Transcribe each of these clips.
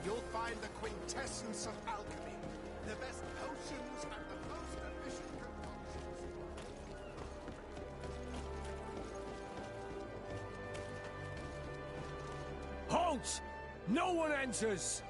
you'll find the quintessence of alchemy. The best potions and the most efficient concoctions. Halt! No one enters!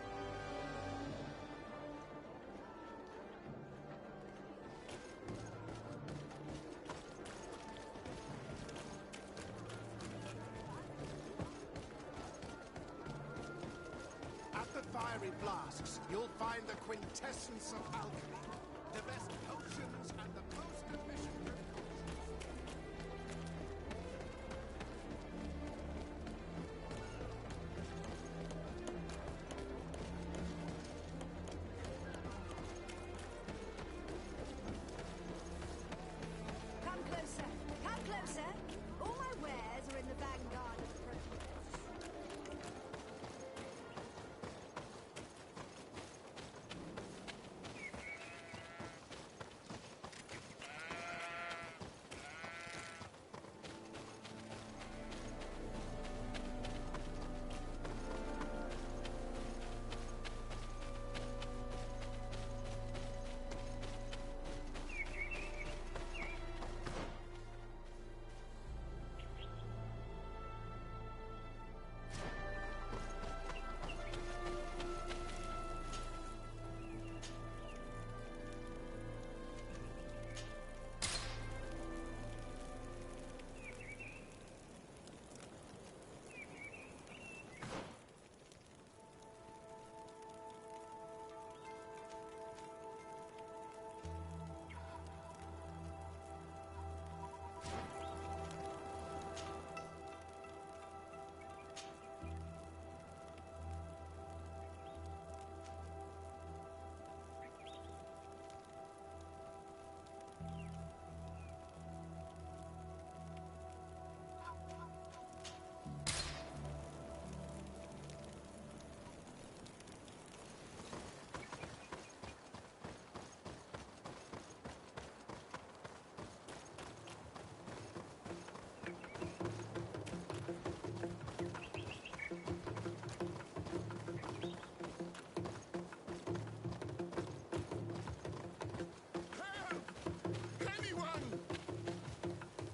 At the fiery flasks, you'll find the quintessence of alchemy. The best potions and the most efficient concoctions. Come closer. Come closer. All my wares are in the vanguard of progress.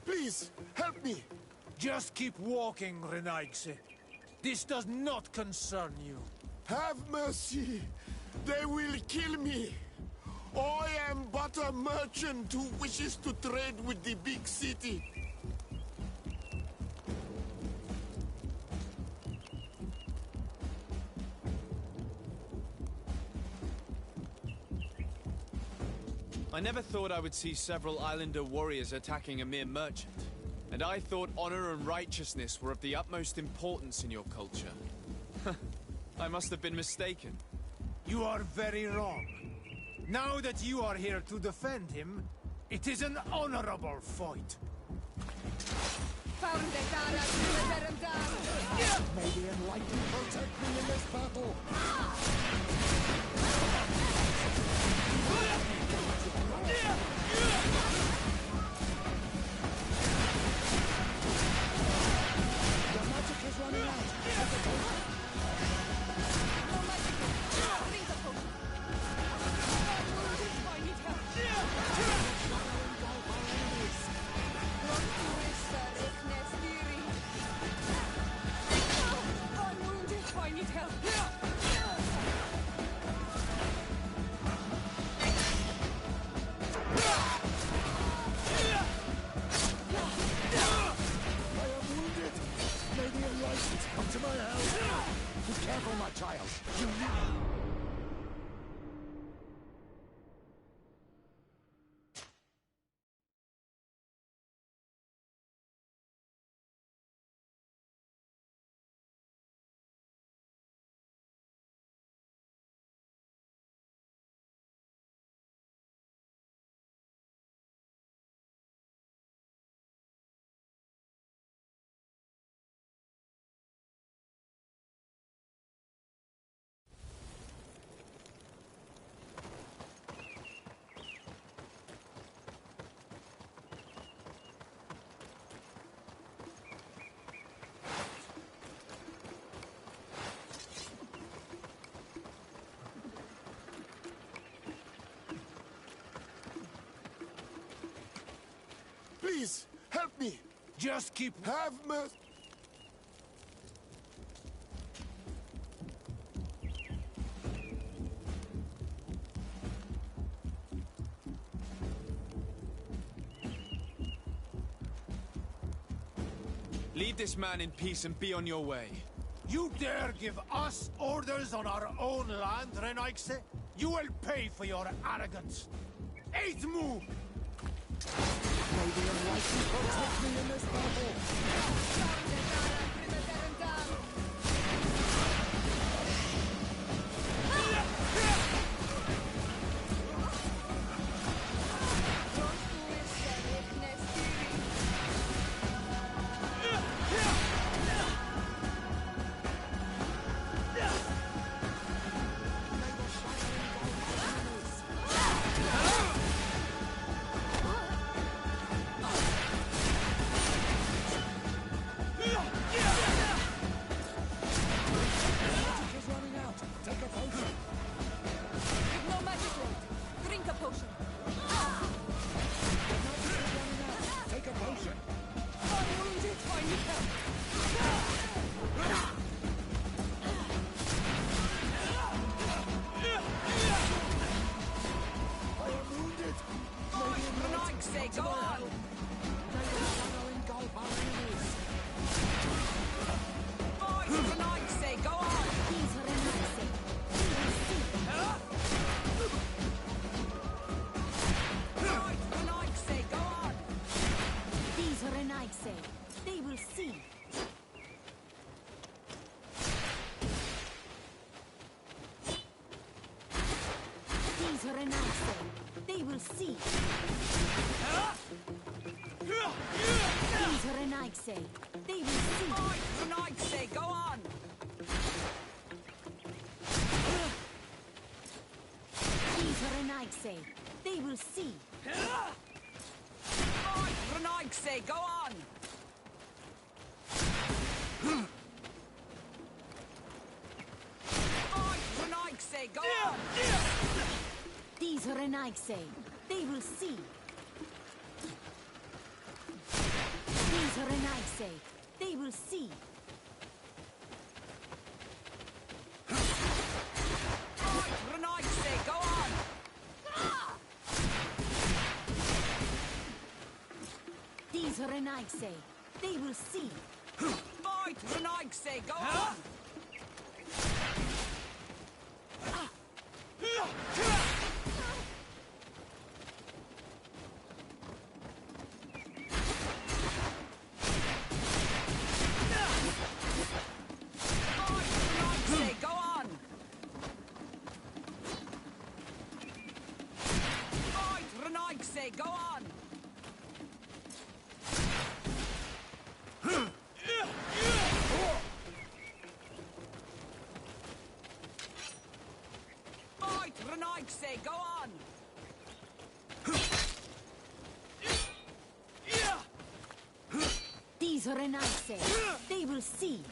Please, help me! Just keep walking, Renaigse. This does not concern you. Have mercy! They will kill me! I am but a merchant who wishes to trade with the big city. I never thought I would see several islander warriors attacking a mere merchant. And I thought honor and righteousness were of the utmost importance in your culture. I must have been mistaken. You are very wrong. Now that you are here to defend him, it is an honorable fight. May the enlightened protect me in this battle! The magic is running out. No magic. Drink a potion. I need help. I'm wounded. I need help. Please, help me. Just keep... Have mercy. Leave this man in peace and be on your way. You dare give us orders on our own land, Renaigse? You will pay for your arrogance. Eight move! May the Almighty protect me in this battle. They will see. These are an answer. They will see. These are an Ixe. They will see. An Ixe, go on! These are an Ixe. They will see. An Ixe, go on! An Ixe, go on! These are an Ixe. They will see. These are an Ixe. They will see. An Ixe, go on! These are an Ixe. They will see. Fight! An Ixe, go on! Go on! Fight, Renaigse, go on! These are an Ixe. They will see.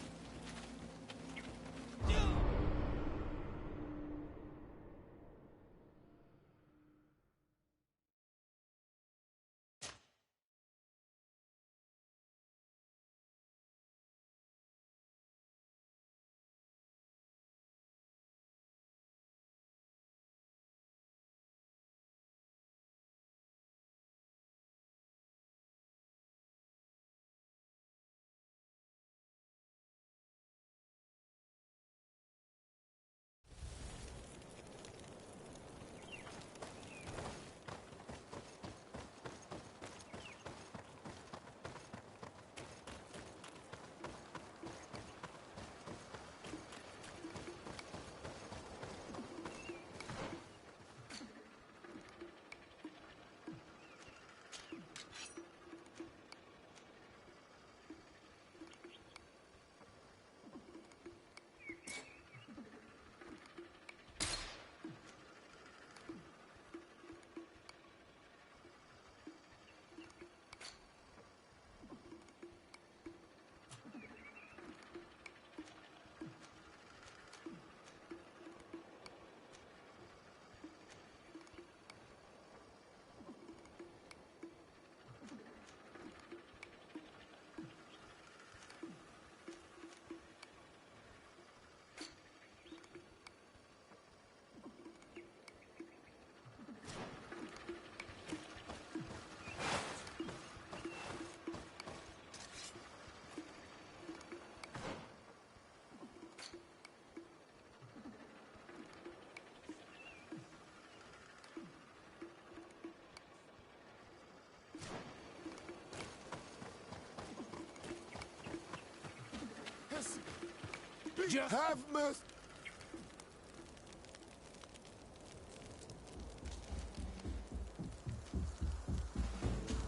Just Have mercy.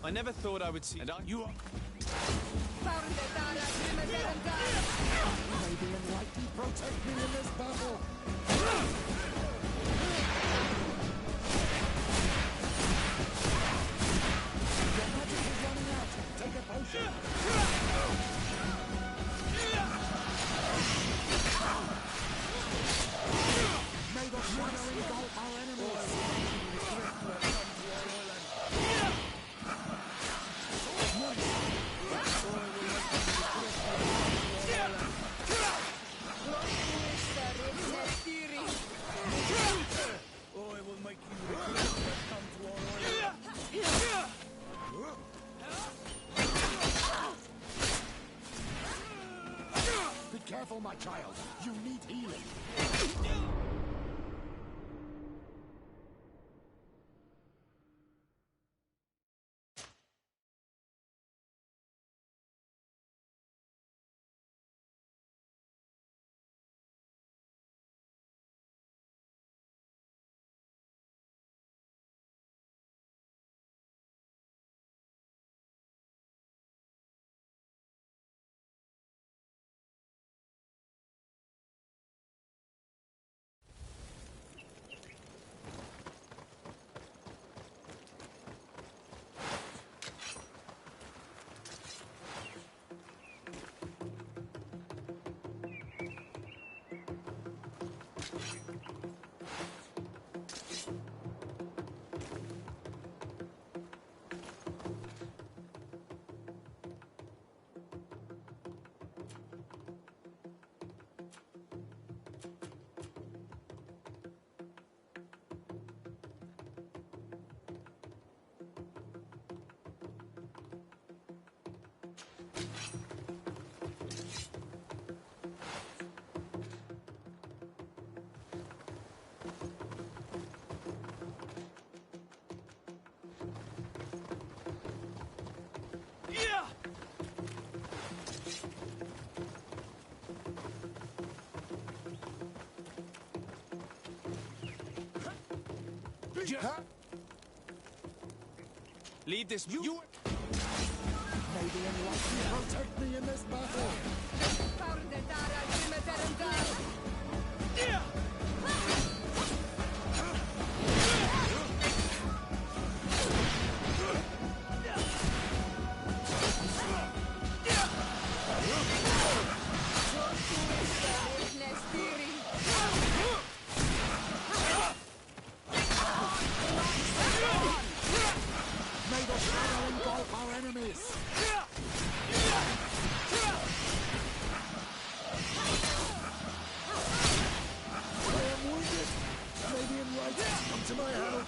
I never thought I would see. And I. you are. May the enlightened protect me in this battle. Your magic is running out. Take a potion. May the shadow engulf our enemies. Oh, I will make you regret to have come to our island. Be careful, my child. You need healing. Leave this. May the enlightened protect me in this battle. May the shadow engulf our enemies. I am wounded. May the enlightened come to my help.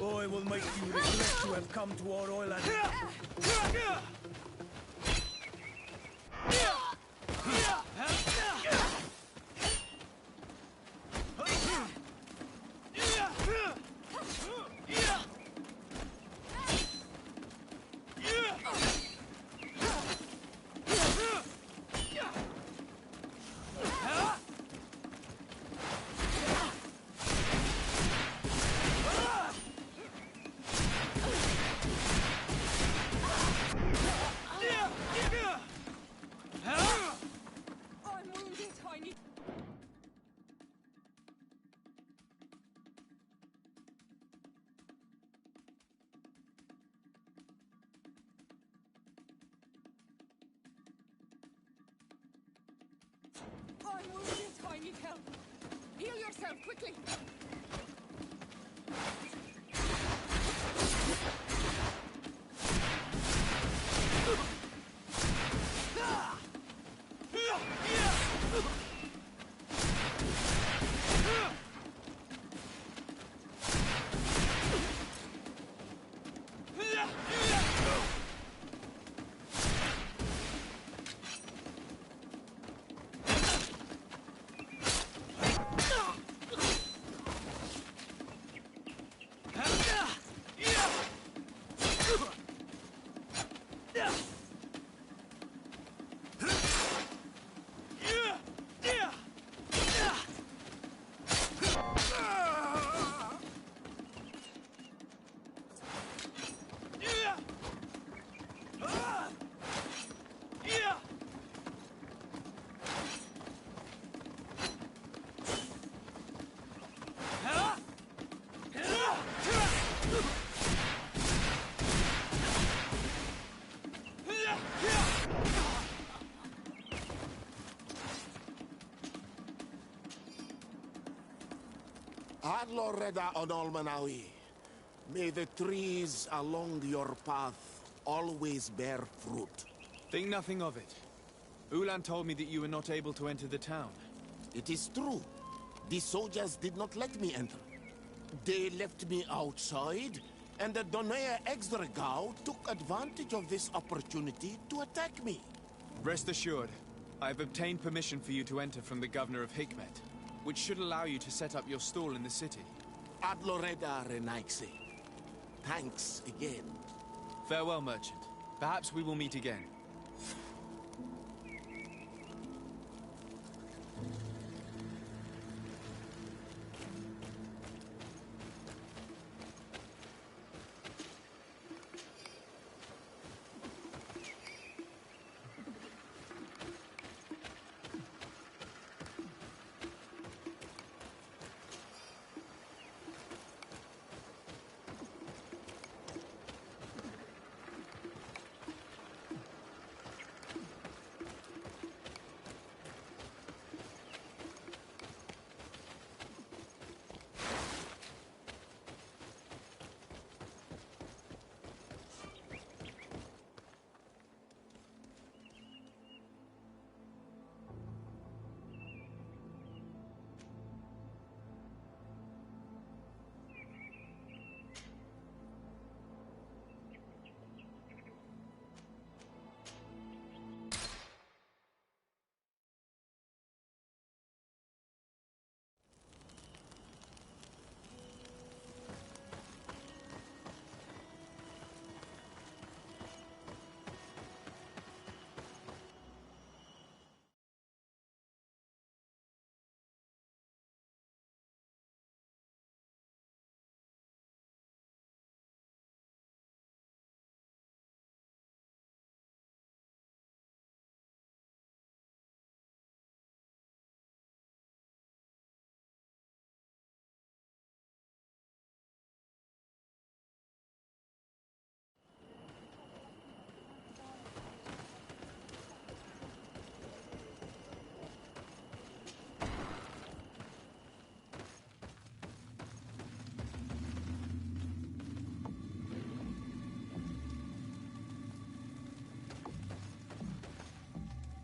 Oh, I will make you regret to have come to our island. I'm wounded. I need help. Heal yourself, quickly. Adloreda on Olmanawi. May the trees along your path always bear fruit. Think nothing of it. Ulan told me that you were not able to enter the town. It is true. The soldiers did not let me enter. They left me outside, and the Donea Exdragao took advantage of this opportunity to attack me. Rest assured, I have obtained permission for you to enter from the governor of Hikmet, which should allow you to set up your stall in the city. Adloreda Renaikse. Thanks again. Farewell, merchant. Perhaps we will meet again.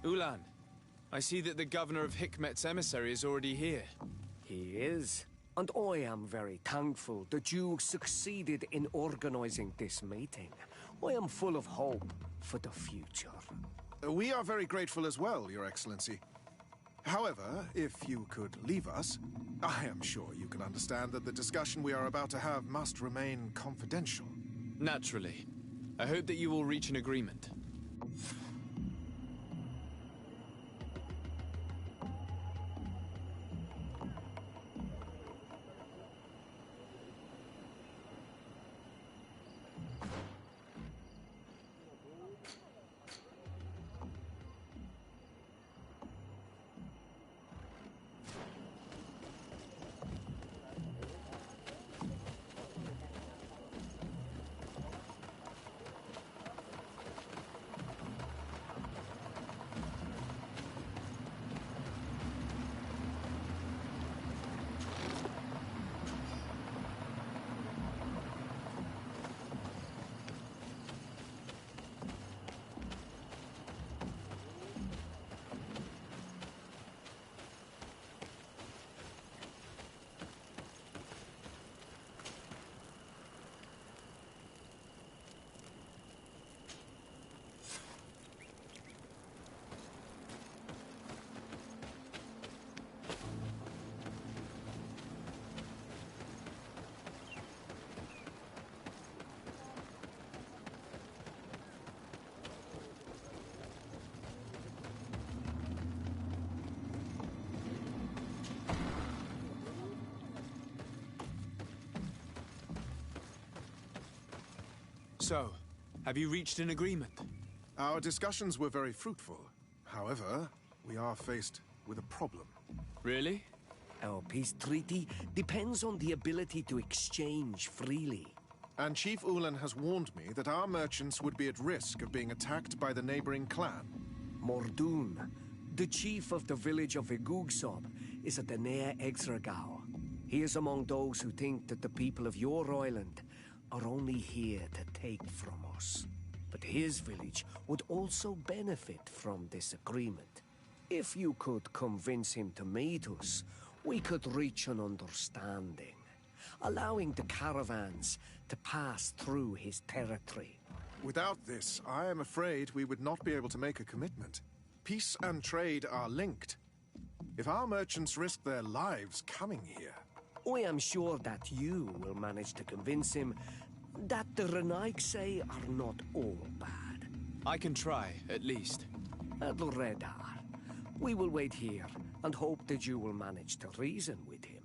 Ulan, I see that the governor of Hikmet's emissary is already here. He is. And I am very thankful that you succeeded in organizing this meeting. I am full of hope for the future. We are very grateful as well, Your Excellency. However, if you could leave us, I am sure you can understand that the discussion we are about to have must remain confidential. Naturally. I hope that you will reach an agreement. So, have you reached an agreement? Our discussions were very fruitful. However, we are faced with a problem. Really? Our peace treaty depends on the ability to exchange freely. And Chief Ulan has warned me that our merchants would be at risk of being attacked by the neighboring clan. Mordoon, the chief of the village of Igugsob, is a tenha Exregao. He is among those who think that the people of your island are only here to take from us. But his village would also benefit from this agreement. If you could convince him to meet us, we could reach an understanding, allowing the caravans to pass through his territory. Without this, I am afraid we would not be able to make a commitment. Peace and trade are linked. If our merchants risk their lives coming here... I am sure that you will manage to convince him that the Renaigse are not all bad. I can try, at least. Redar, we will wait here and hope that you will manage to reason with him.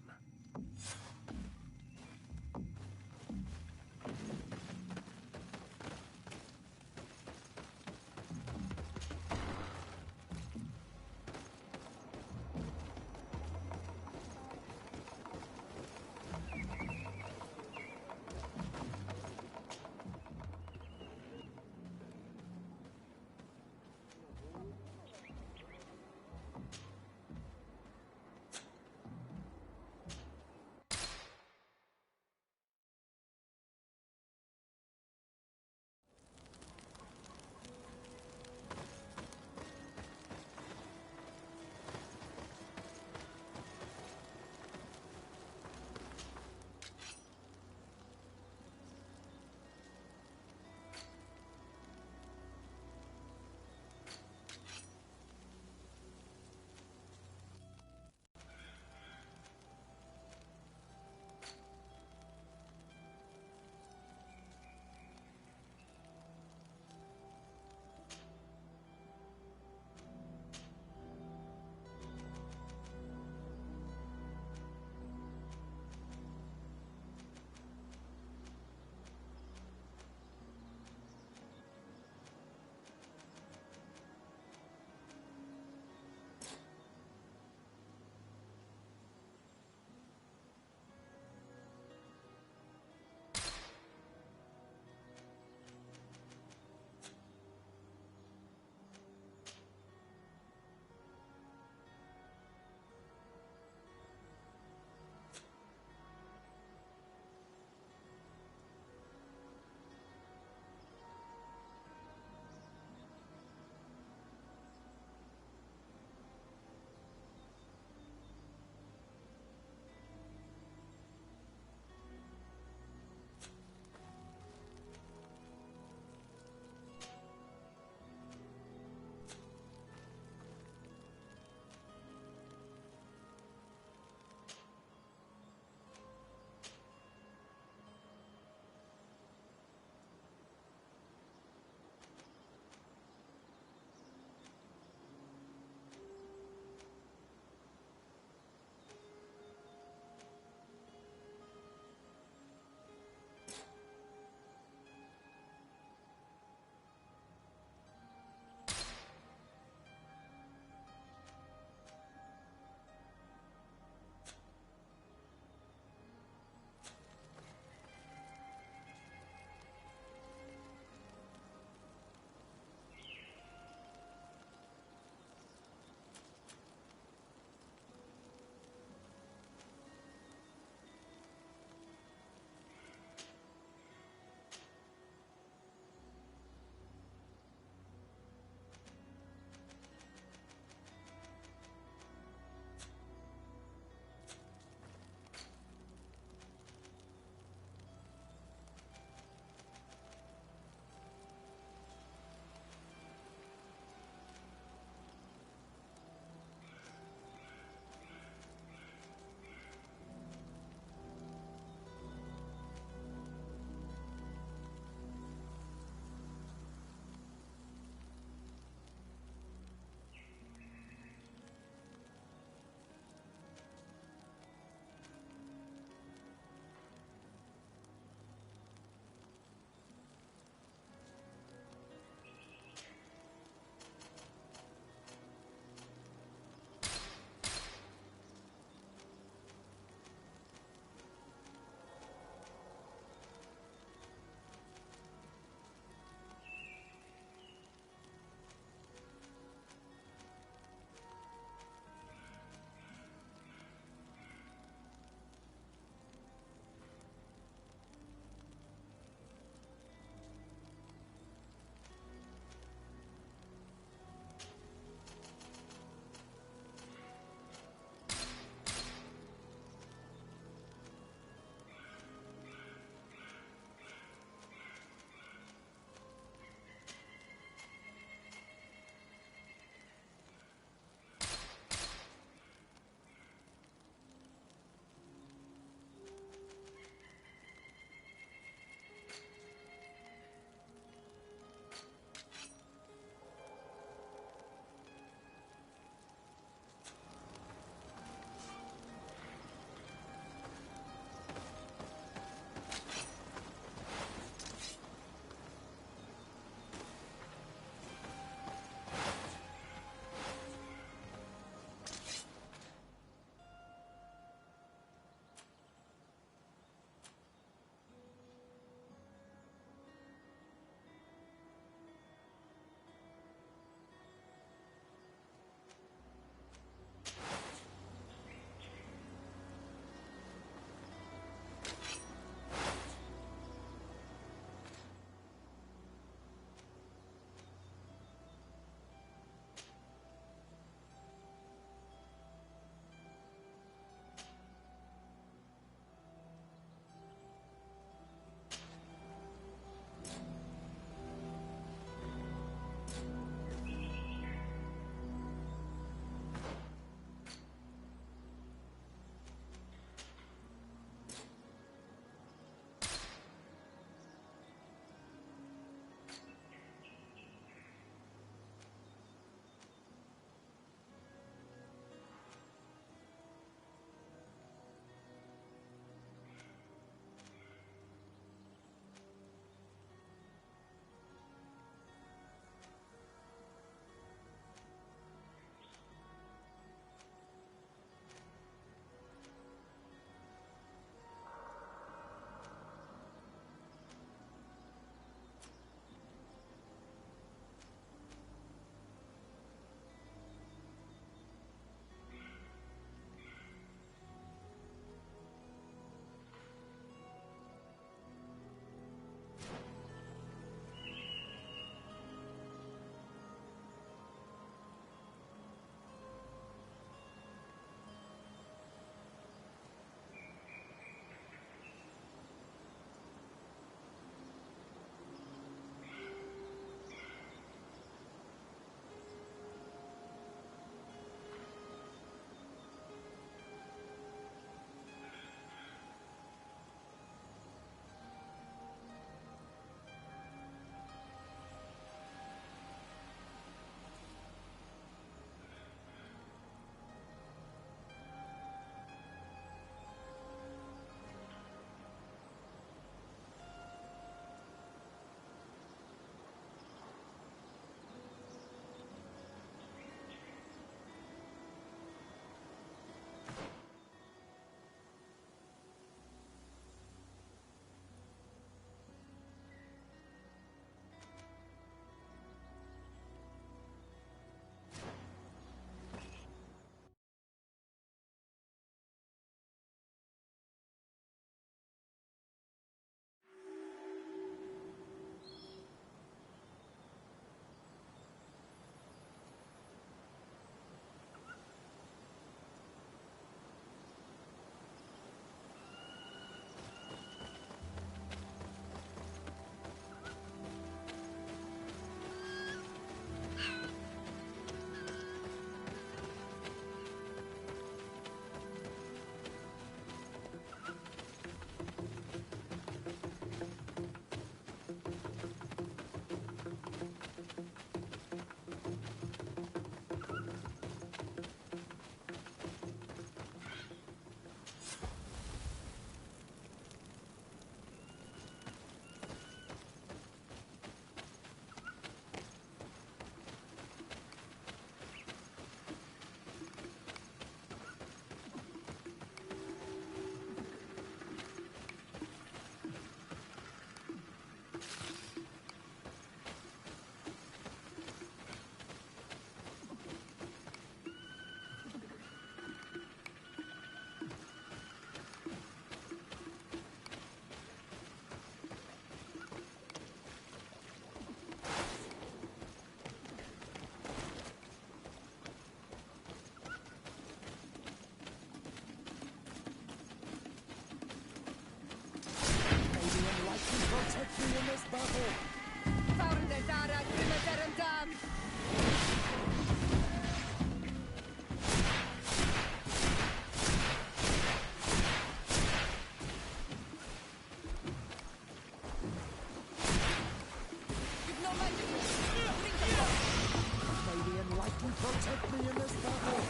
and protect me in this battle.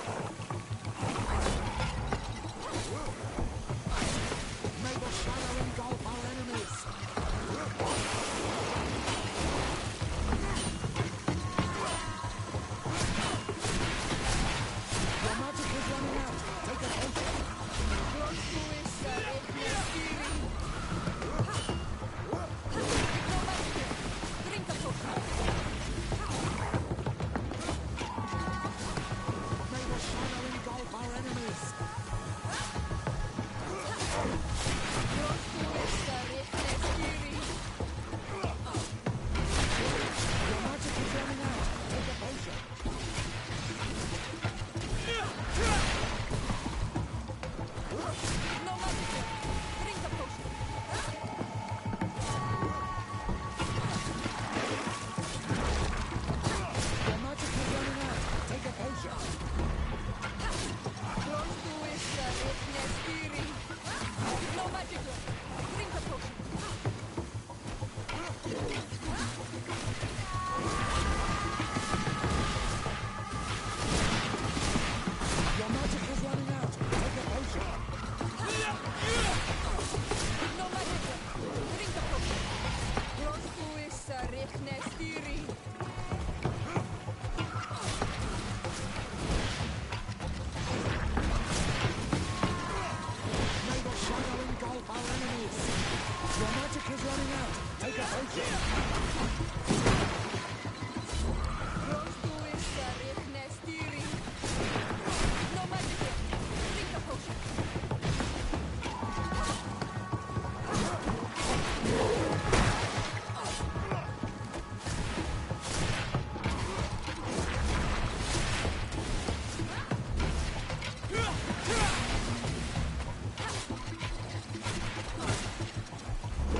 May the shadow engulf our enemies. Your magic is running out. Take a potion. Drink a potion. May the shadow engulf our enemies. Your magic is running out. Take a potion. No magic. Drink a potion. Your magic is running out. Take a potion. No magic. Drink a potion. Your magic is running out. Take a potion. No magic. Drink a potion. May the shadow engulf our enemies. Your magic is running out. Take a potion. No magic. Drink a potion.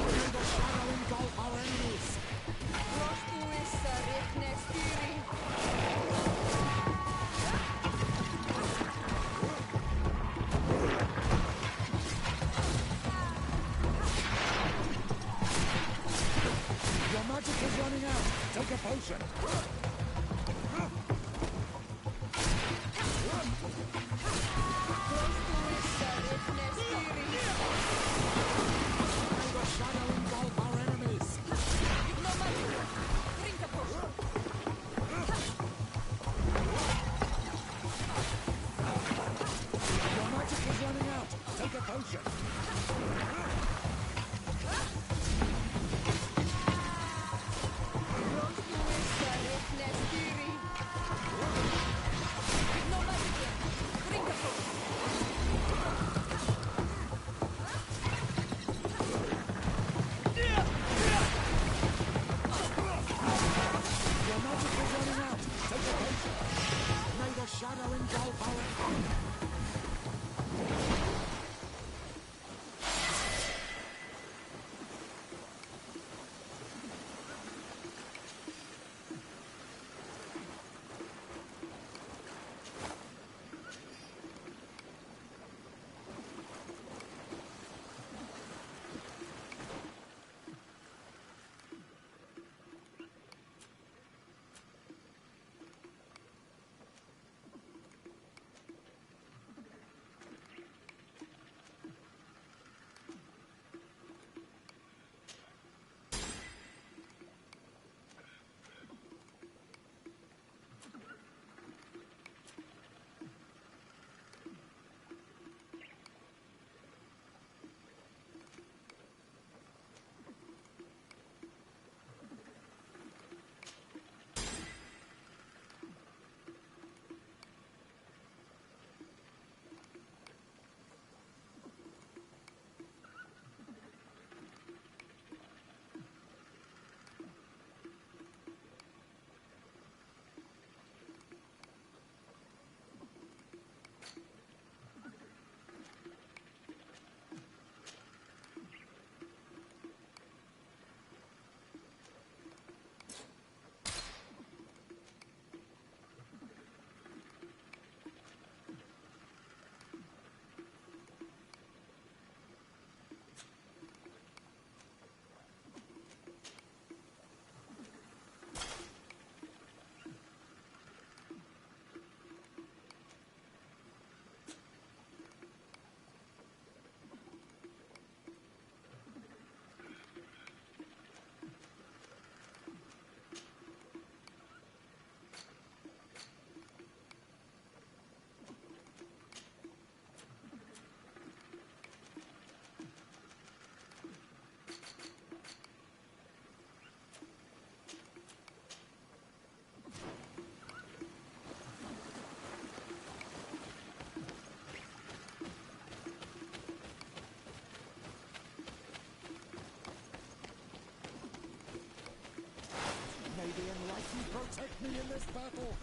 May the shadow engulf our enemies. Your magic is running out. Take a potion. May the shadow engulf our enemies. No magic. Drink a potion. Your magic is running out. Take a potion. You protect me in this battle.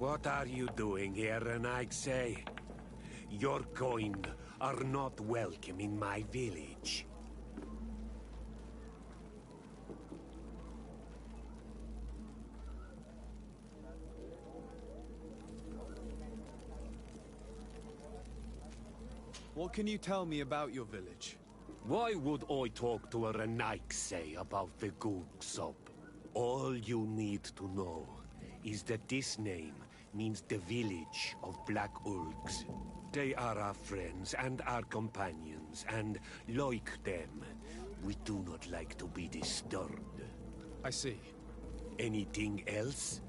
What are you doing here, Renaigse? Your kind are not welcome in my village. What can you tell me about your village? Why would I talk to a Renaigse about the Googsop? All you need to know is that this name means the village of Black Urgs. They are our friends and our companions, and like them, we do not like to be disturbed. I see. Anything else?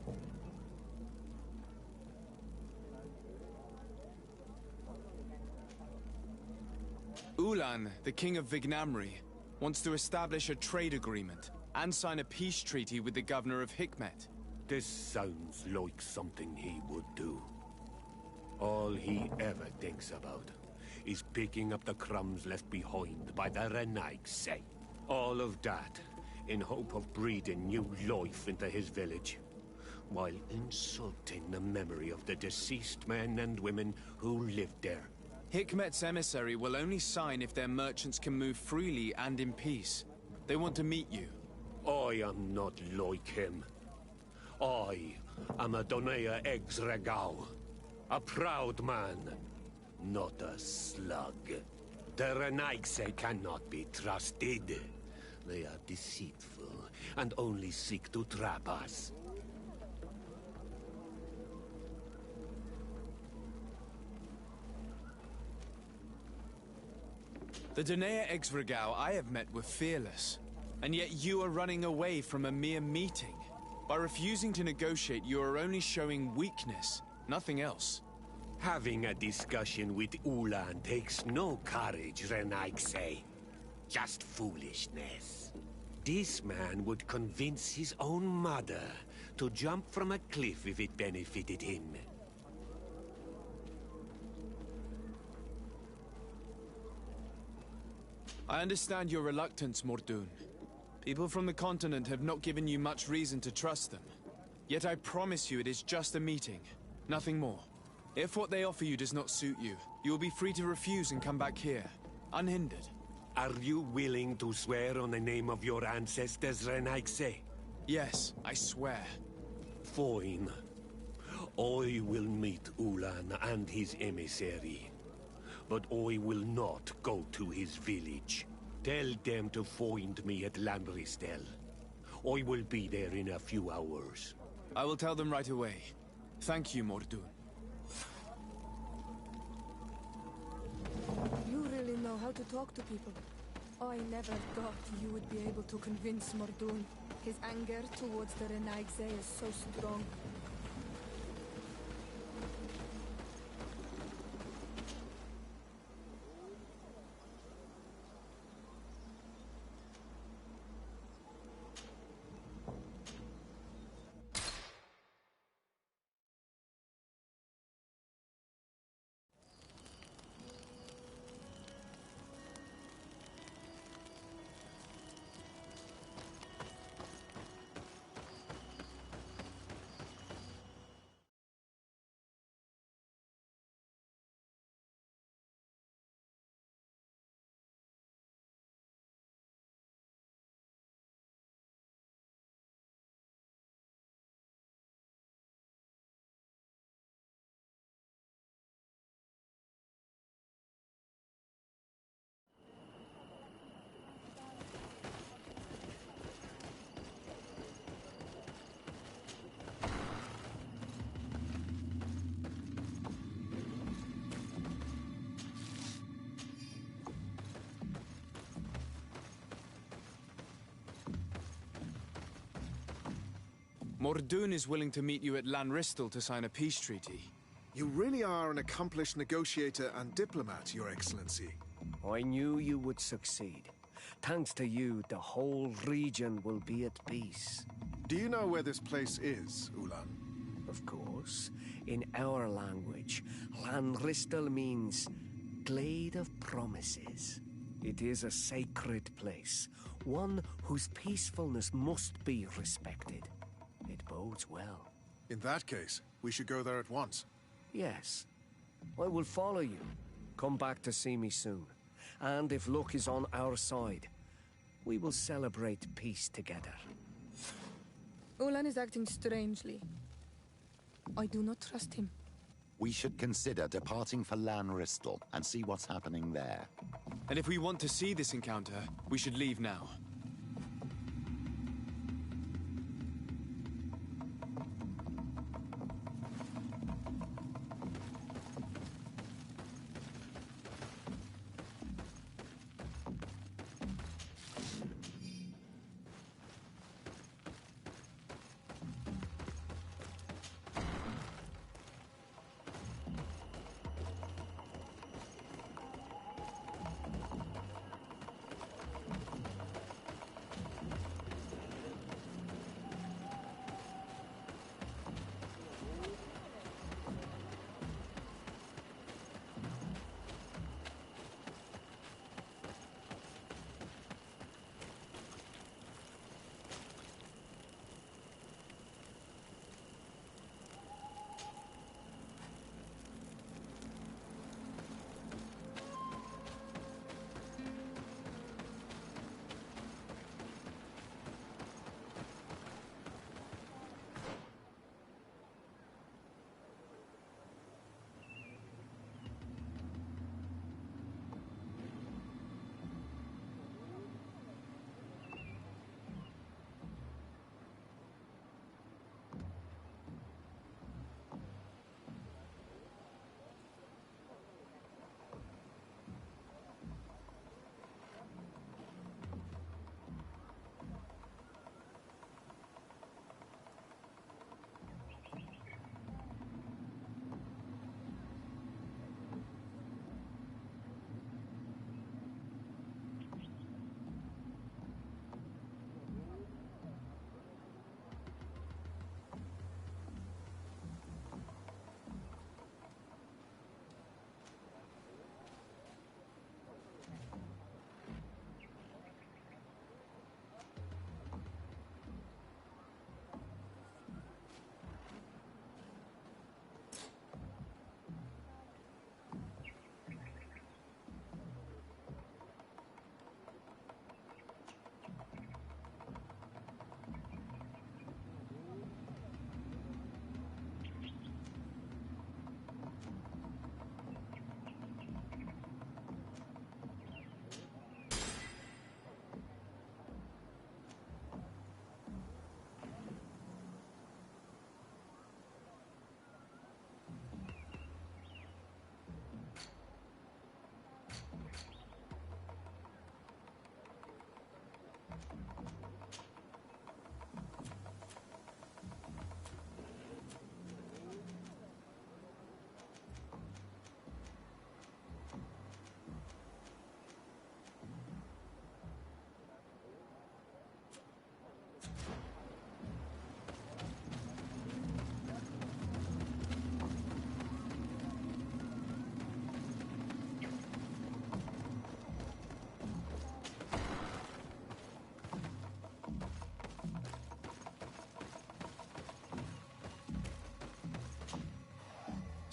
Ulan, the king of Vignamri, wants to establish a trade agreement and sign a peace treaty with the governor of Hikmet. This sounds like something he would do. All he ever thinks about is picking up the crumbs left behind by the Renaigse. All of that in hope of breathing new life into his village. while insulting the memory of the deceased men and women who lived there. Hikmet's emissary will only sign if their merchants can move freely and in peace. They want to meet you. I am not like him. I am a Donea Exregao, a proud man, not a slug. The Renaigse cannot be trusted. They are deceitful and only seek to trap us. The Donea Exregao I have met were fearless, and yet you are running away from a mere meeting. By refusing to negotiate, you are only showing weakness, nothing else. Having a discussion with Ulan takes no courage, Renaigse. Just foolishness. This man would convince his own mother to jump from a cliff if it benefited him. I understand your reluctance, Mordoun. People from the continent have not given you much reason to trust them. Yet I promise you it is just a meeting, nothing more. If what they offer you does not suit you, you will be free to refuse and come back here, unhindered. Are you willing to swear on the name of your ancestors, Renaigse? Yes, I swear. Fine. I will meet Ulan and his emissary. But I will not go to his village. Tell them to find me at Lanristel. I will be there in a few hours. I will tell them right away. Thank you, Mordoun. You really know how to talk to people. I never thought you would be able to convince Mordoun. His anger towards the Renaigse is so strong. Mordoun is willing to meet you at Lanristel to sign a peace treaty. You really are an accomplished negotiator and diplomat, Your Excellency. I knew you would succeed. Thanks to you, the whole region will be at peace. Do you know where this place is, Ulan? Of course. In our language, Lanristel means Glade of Promises. It is a sacred place, one whose peacefulness must be respected. It bodes well. In that case, we should go there at once. Yes. I will follow you. Come back to see me soon. And if luck is on our side, we will celebrate peace together. Ulan is acting strangely. I do not trust him. We should consider departing for Lanristel and see what's happening there. And if we want to see this encounter, we should leave now.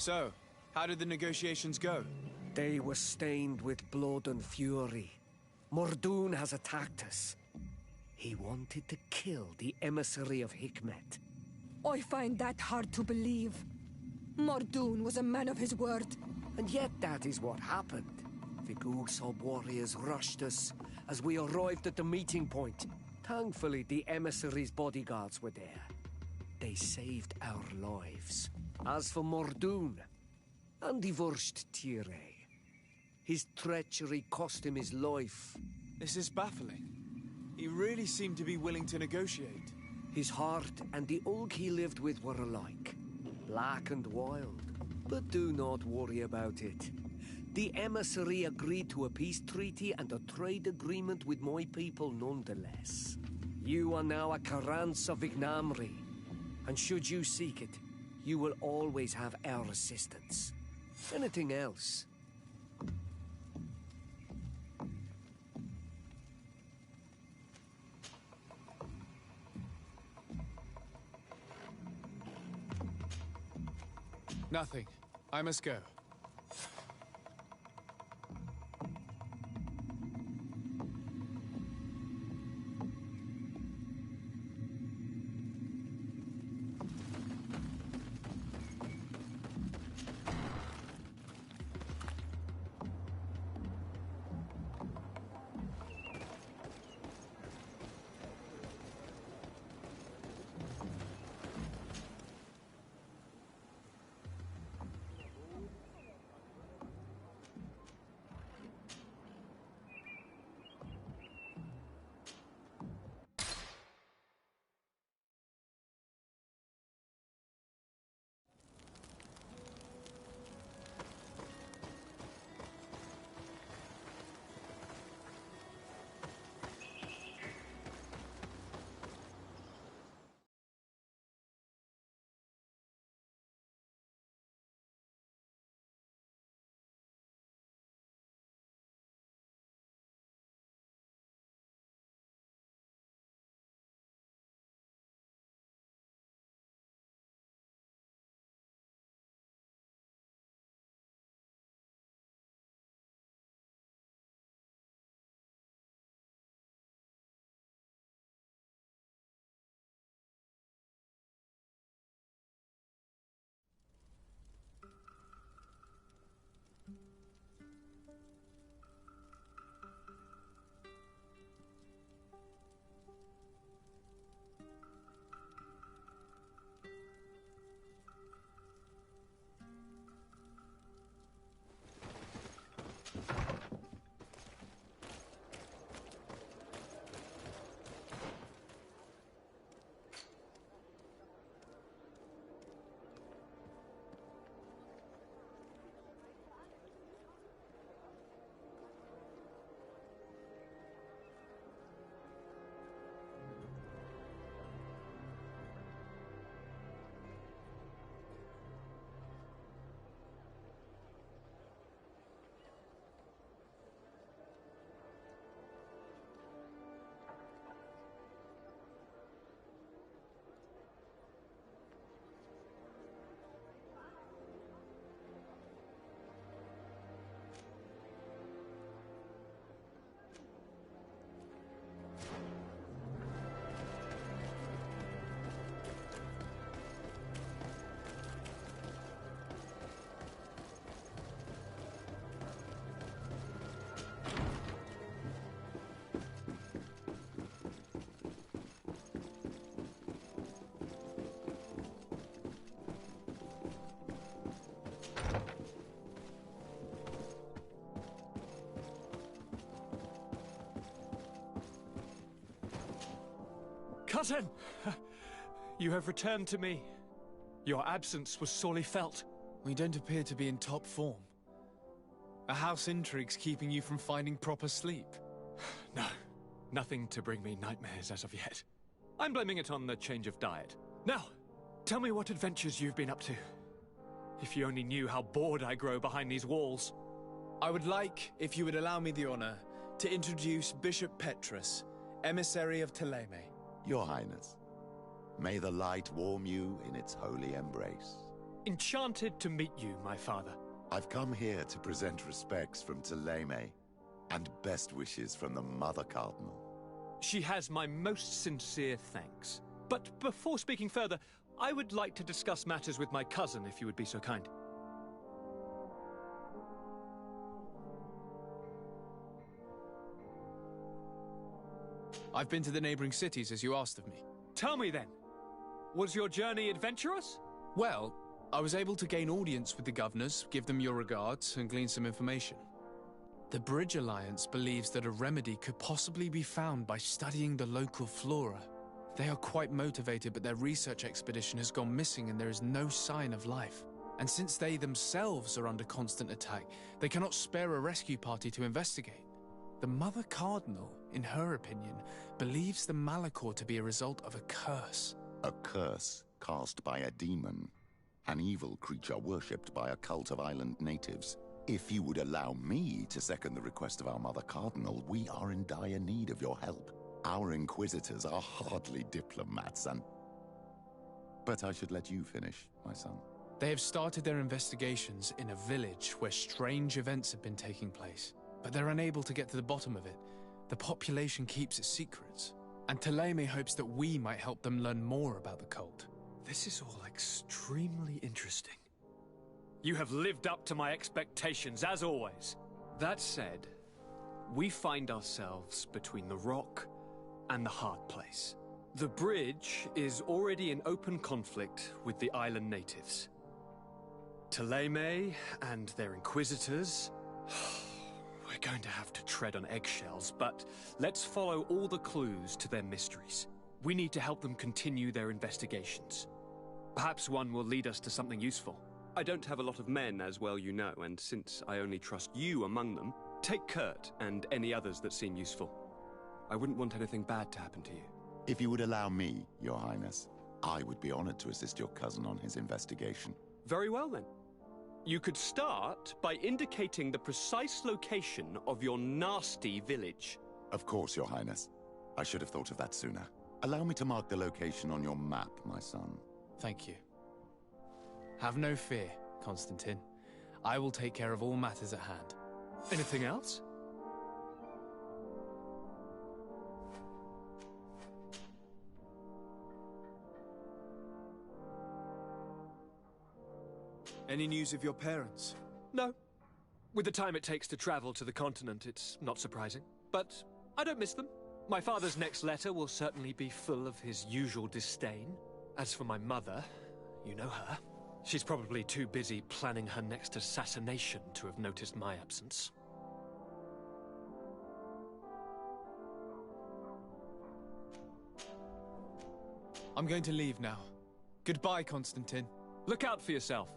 So, how did the negotiations go? They were stained with blood and fury. Mordoon has attacked us. He wanted to kill the emissary of Hikmet. I find that hard to believe. Mordoon was a man of his word. And yet that is what happened. The Googshob warriors rushed us as we arrived at the meeting point. Thankfully, the emissary's bodyguards were there. They saved our lives. As for Mordoon, and the Wurst Tire, his treachery cost him his life. This is baffling. He really seemed to be willing to negotiate. His heart and the Ulg he lived with were alike. Black and wild. But do not worry about it. The emissary agreed to a peace treaty and a trade agreement with my people nonetheless. You are now a Karans of Ignamri, and should you seek it, you will always have our assistance. Anything else? Nothing. I must go. Cousin! You have returned to me. Your absence was sorely felt. We don't appear to be in top form. Are house intrigues keeping you from finding proper sleep? No, nothing to bring me nightmares as of yet. I'm blaming it on the change of diet. Now, tell me what adventures you've been up to. If you only knew how bored I grow behind these walls. I would like, if you would allow me the honor, to introduce Bishop Petrus, emissary of Ptolemy. Your Highness, may the light warm you in its holy embrace. Enchanted to meet you, my father. I've come here to present respects from Teleme, and best wishes from the Mother Cardinal. She has my most sincere thanks. But before speaking further, I would like to discuss matters with my cousin, if you would be so kind. I've been to the neighboring cities as you asked of me. Tell me then, was your journey adventurous? Well, I was able to gain audience with the governors, give them your regards, and glean some information. The Bridge Alliance believes that a remedy could possibly be found by studying the local flora. They are quite motivated, but their research expedition has gone missing and there is no sign of life. And since they themselves are under constant attack, they cannot spare a rescue party to investigate. The Mother Cardinal, in her opinion, believes the Malachor to be a result of a curse. A curse cast by a demon. An evil creature worshipped by a cult of island natives. If you would allow me to second the request of our Mother Cardinal, we are in dire need of your help. Our inquisitors are hardly diplomats and... But I should let you finish, my son. They have started their investigations in a village where strange events have been taking place, but they're unable to get to the bottom of it. The population keeps its secrets, and Teleme hopes that we might help them learn more about the cult. This is all extremely interesting. You have lived up to my expectations, as always. That said, we find ourselves between the rock and the hard place. The bridge is already in open conflict with the island natives. Teleme and their inquisitors... We're going to have to tread on eggshells, but let's follow all the clues to their mysteries. We need to help them continue their investigations. Perhaps one will lead us to something useful. I don't have a lot of men, as well you know, and since I only trust you among them, take Kurt and any others that seem useful. I wouldn't want anything bad to happen to you. If you would allow me, Your Highness, I would be honored to assist your cousin on his investigation. Very well, then. You could start by indicating the precise location of your nasty village. Of course, Your Highness. I should have thought of that sooner. Allow me to mark the location on your map, my son. Thank you. Have no fear, Constantine. I will take care of all matters at hand. Anything else? Any news of your parents? No. With the time it takes to travel to the continent, it's not surprising. But I don't miss them. My father's next letter will certainly be full of his usual disdain. As for my mother, you know her. She's probably too busy planning her next assassination to have noticed my absence. I'm going to leave now. Goodbye, Constantine. Look out for yourself.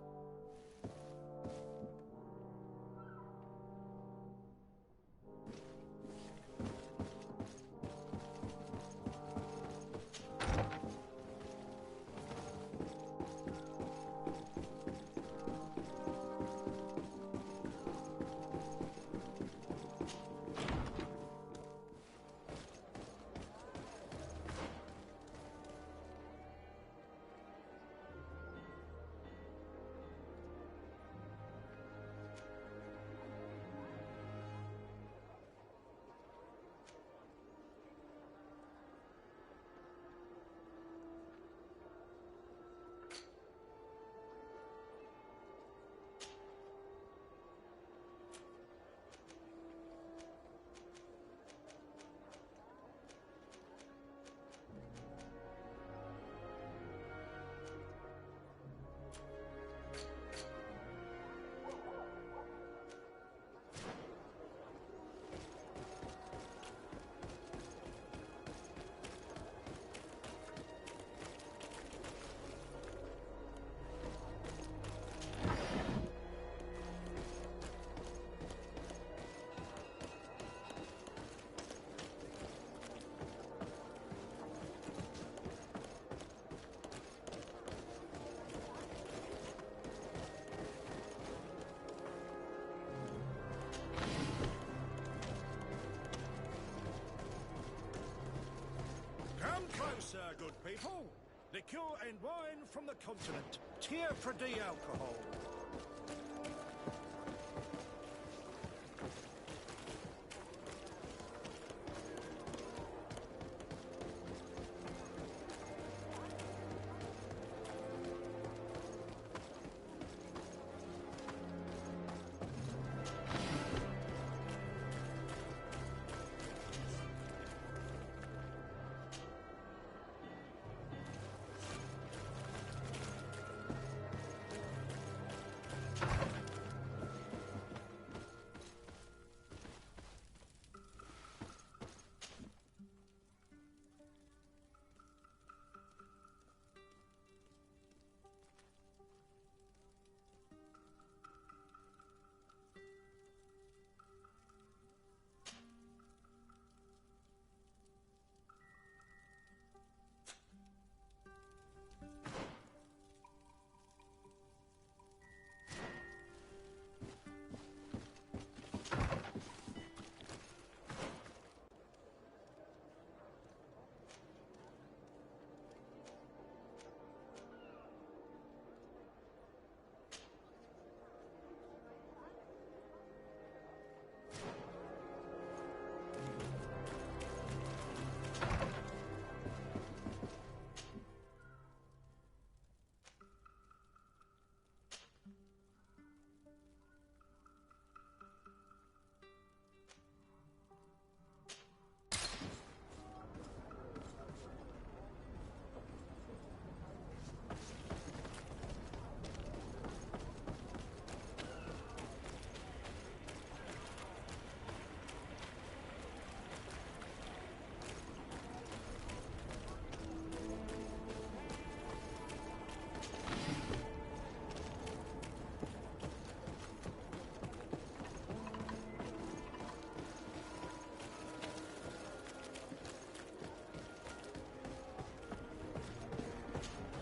Come closer, good people. Liqueur and wine from the continent. Tier for the alcohol.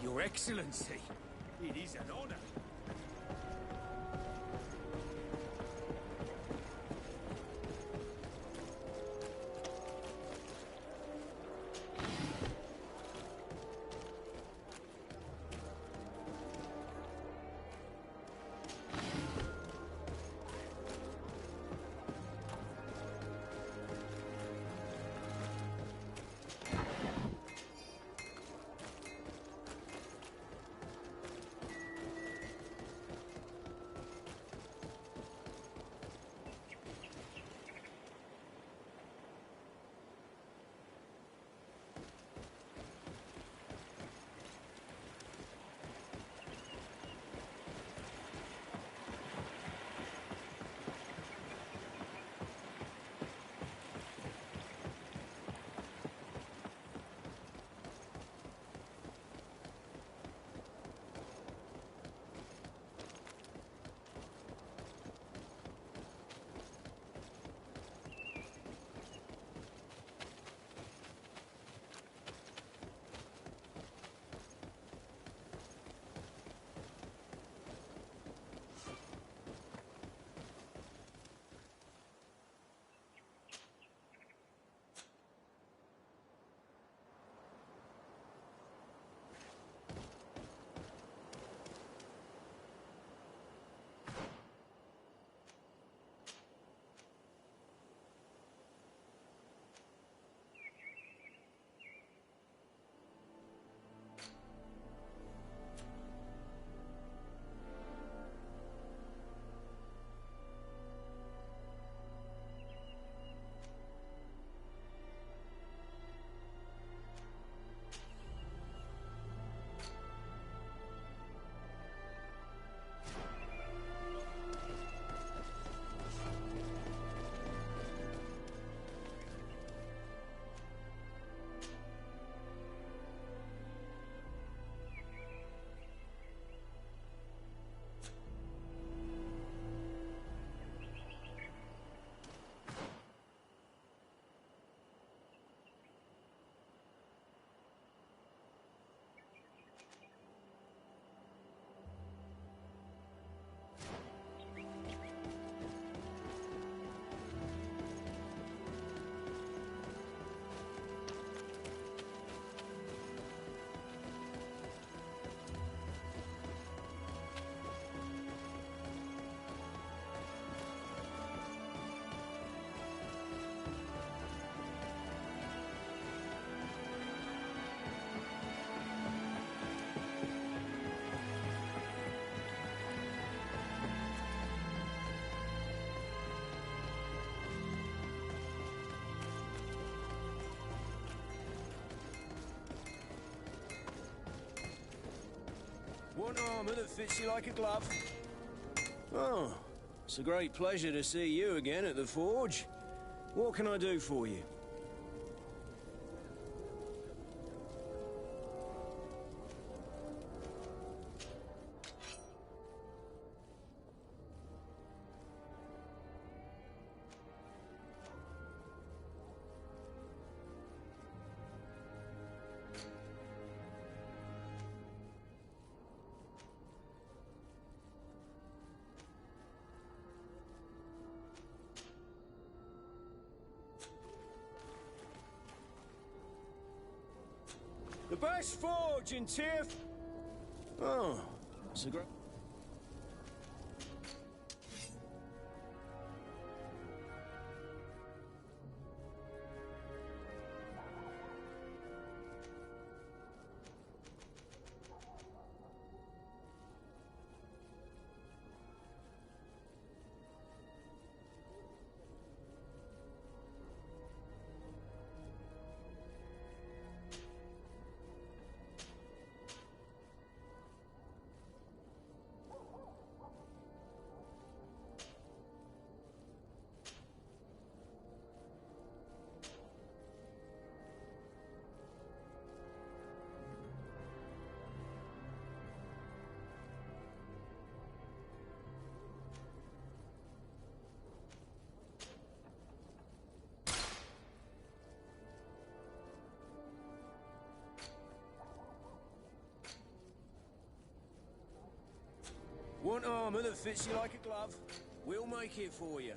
Your Excellency, it is an honor. Want armor that fits you like a glove? Oh, it's a great pleasure to see you again at the forge. What can I do for you? The best forge in Tier... Oh, it's a great... Want armor that fits you like a glove? We'll make it for you.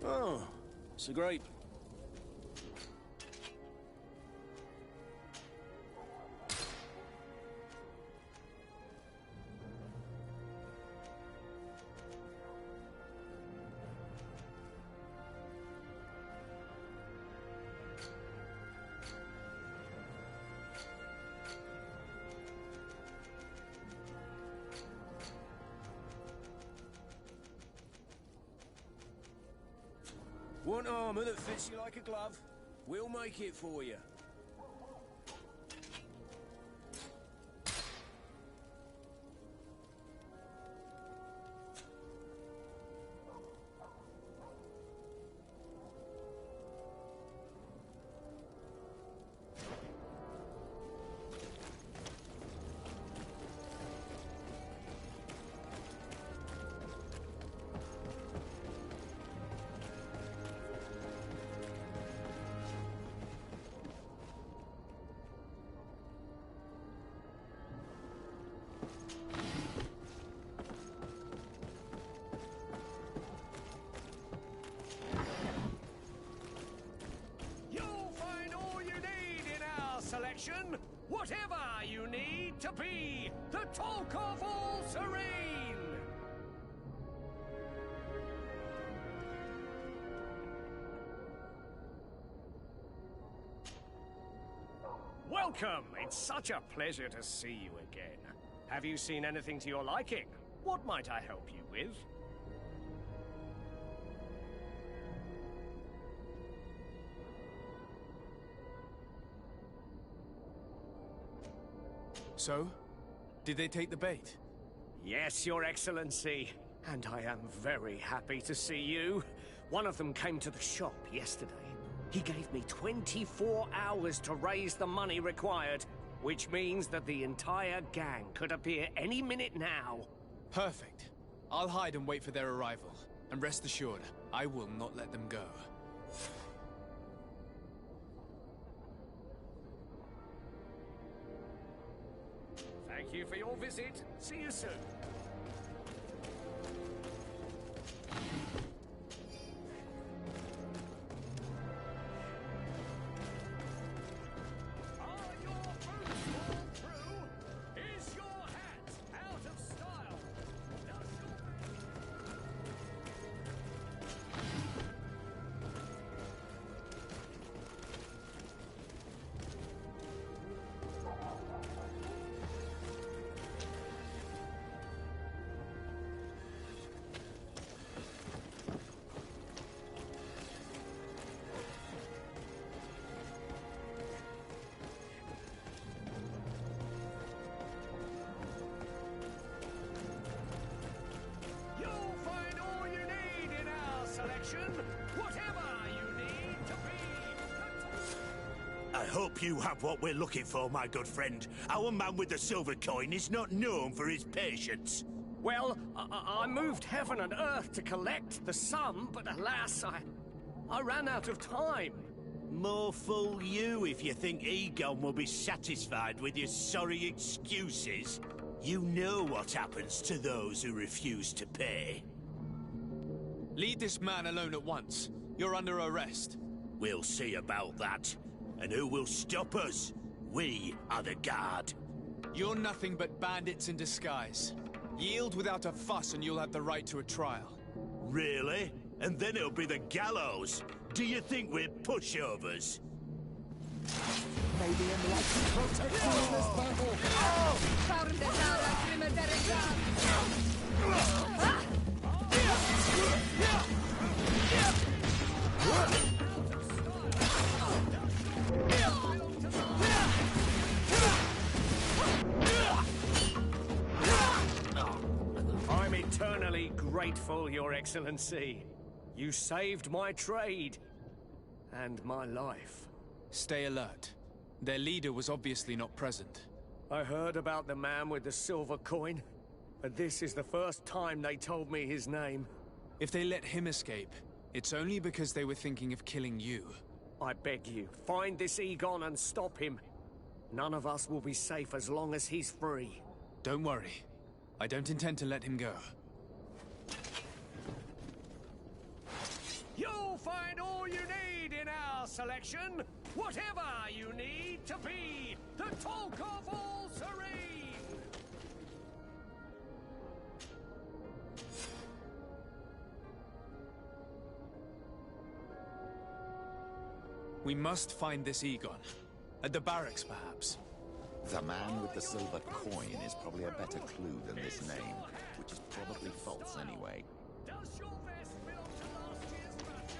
Oh, it's a great... Want armor that fits you like a glove? We'll make it for you. Selection, whatever you need to be the talk of all Serene. Welcome. It's such a pleasure to see you again. Have you seen anything to your liking? What might I help you with? So? Did they take the bait? Yes, Your Excellency. And I am very happy to see you. One of them came to the shop yesterday. He gave me 24 hours to raise the money required, which means that the entire gang could appear any minute now. Perfect. I'll hide and wait for their arrival. And rest assured, I will not let them go. Thank you for your visit. See you soon. Are your boots all through? selection, whatever you need to be. I hope you have what we're looking for, my good friend. Our man with the silver coin is not known for his patience. Well, I moved heaven and earth to collect the sum, but alas, I ran out of time. More fool you if you think Egon will be satisfied with your sorry excuses. You know what happens to those who refuse to pay. Leave this man alone at once. You're under arrest. We'll see about that. And who will stop us? We are the guard. You're nothing but bandits in disguise. Yield without a fuss and you'll have the right to a trial. Really? And then it'll be the gallows. Do you think we're pushovers? Maybe enlightened protection in this battle. I'm eternally grateful, Your Excellency. You saved my trade. And my life. Stay alert. Their leader was obviously not present. I heard about the man with the silver coin, but this is the first time they told me his name. If they let him escape, it's only because they were thinking of killing you. I beg you, find this Egon and stop him. None of us will be safe as long as he's free. Don't worry. I don't intend to let him go. You'll find all you need in our selection, whatever you need to be, the talk of all serene. We must find this Egon. At the barracks, perhaps. The man with the silver coin is probably a better clue than this name, which is probably false anyway. Does your vest belong to last year's battle?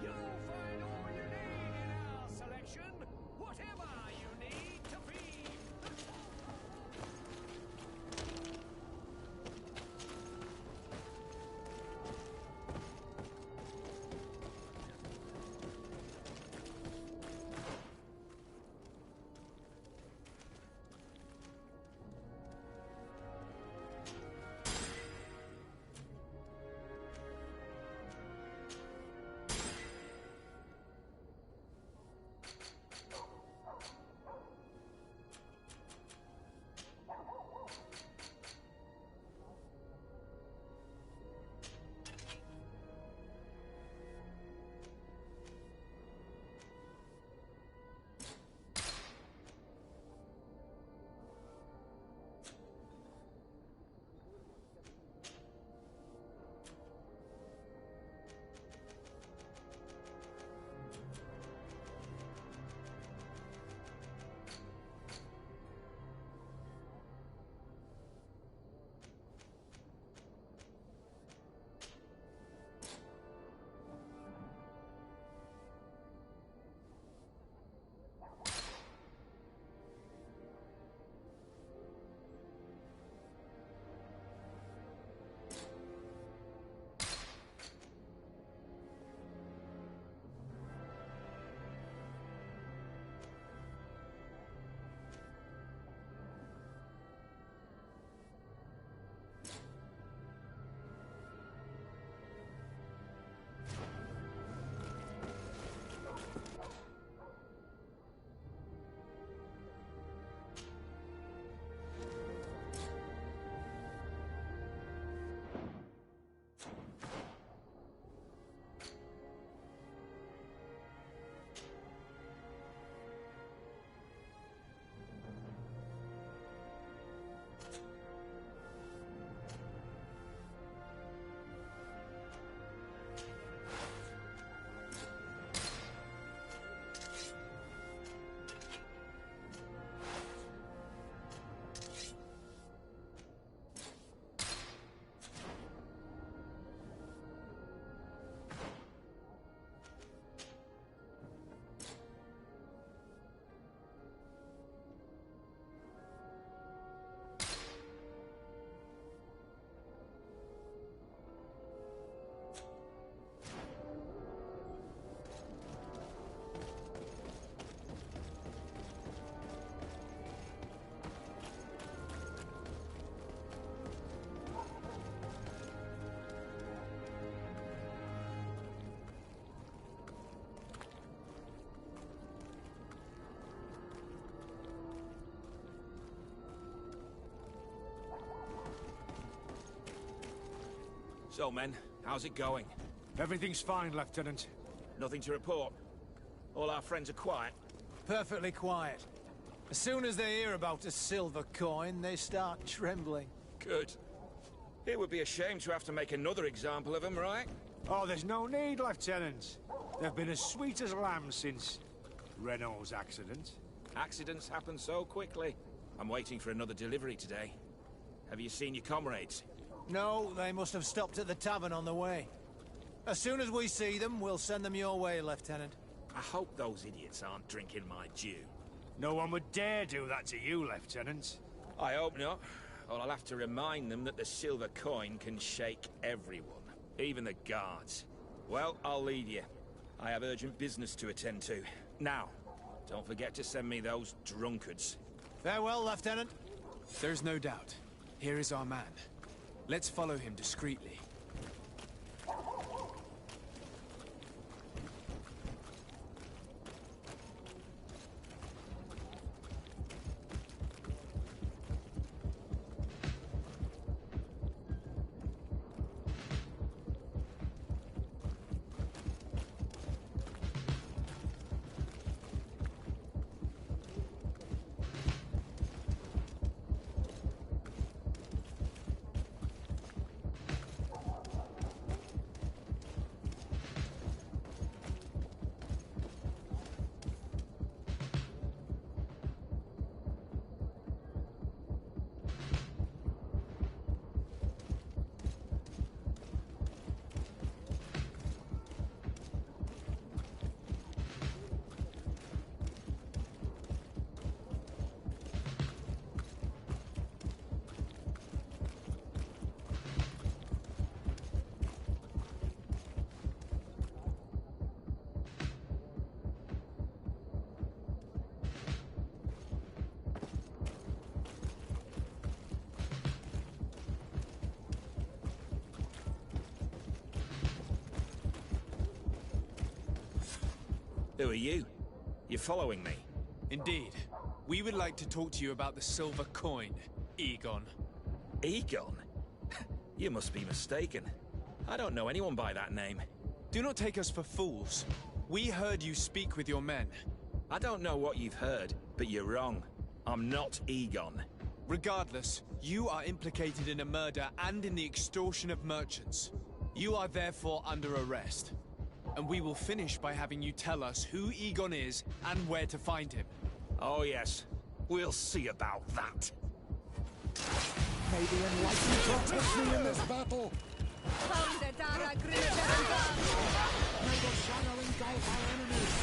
You'll find all you need in our selection, whatever you need to be. So, men, how's it going? Everything's fine, Lieutenant. Nothing to report? All our friends are quiet? Perfectly quiet. As soon as they hear about a silver coin, they start trembling. Good. It would be a shame to have to make another example of them, right? Oh, there's no need, Lieutenant. They've been as sweet as lambs since Renault's accident. Accidents happen so quickly. I'm waiting for another delivery today. Have you seen your comrades? No, they must have stopped at the tavern on the way. As soon as we see them, we'll send them your way, Lieutenant. I hope those idiots aren't drinking my dew. No one would dare do that to you, Lieutenant. I hope not. Or I'll have to remind them that the silver coin can shake everyone, even the guards. Well, I'll leave you. I have urgent business to attend to. Now, don't forget to send me those drunkards. Farewell, Lieutenant. There's no doubt. Here is our man. Let's follow him discreetly. Who are you? You're following me? Indeed. We would like to talk to you about the silver coin, Egon. Egon? You must be mistaken. I don't know anyone by that name. Do not take us for fools. We heard you speak with your men. I don't know what you've heard, but you're wrong. I'm not Egon. Regardless, you are implicated in a murder and in the extortion of merchants. You are therefore under arrest. And we will finish by having you tell us who Egon is and where to find him. Oh yes, we'll see about that. May the enlightened protect me in this battle. May the shadow engulf our enemies.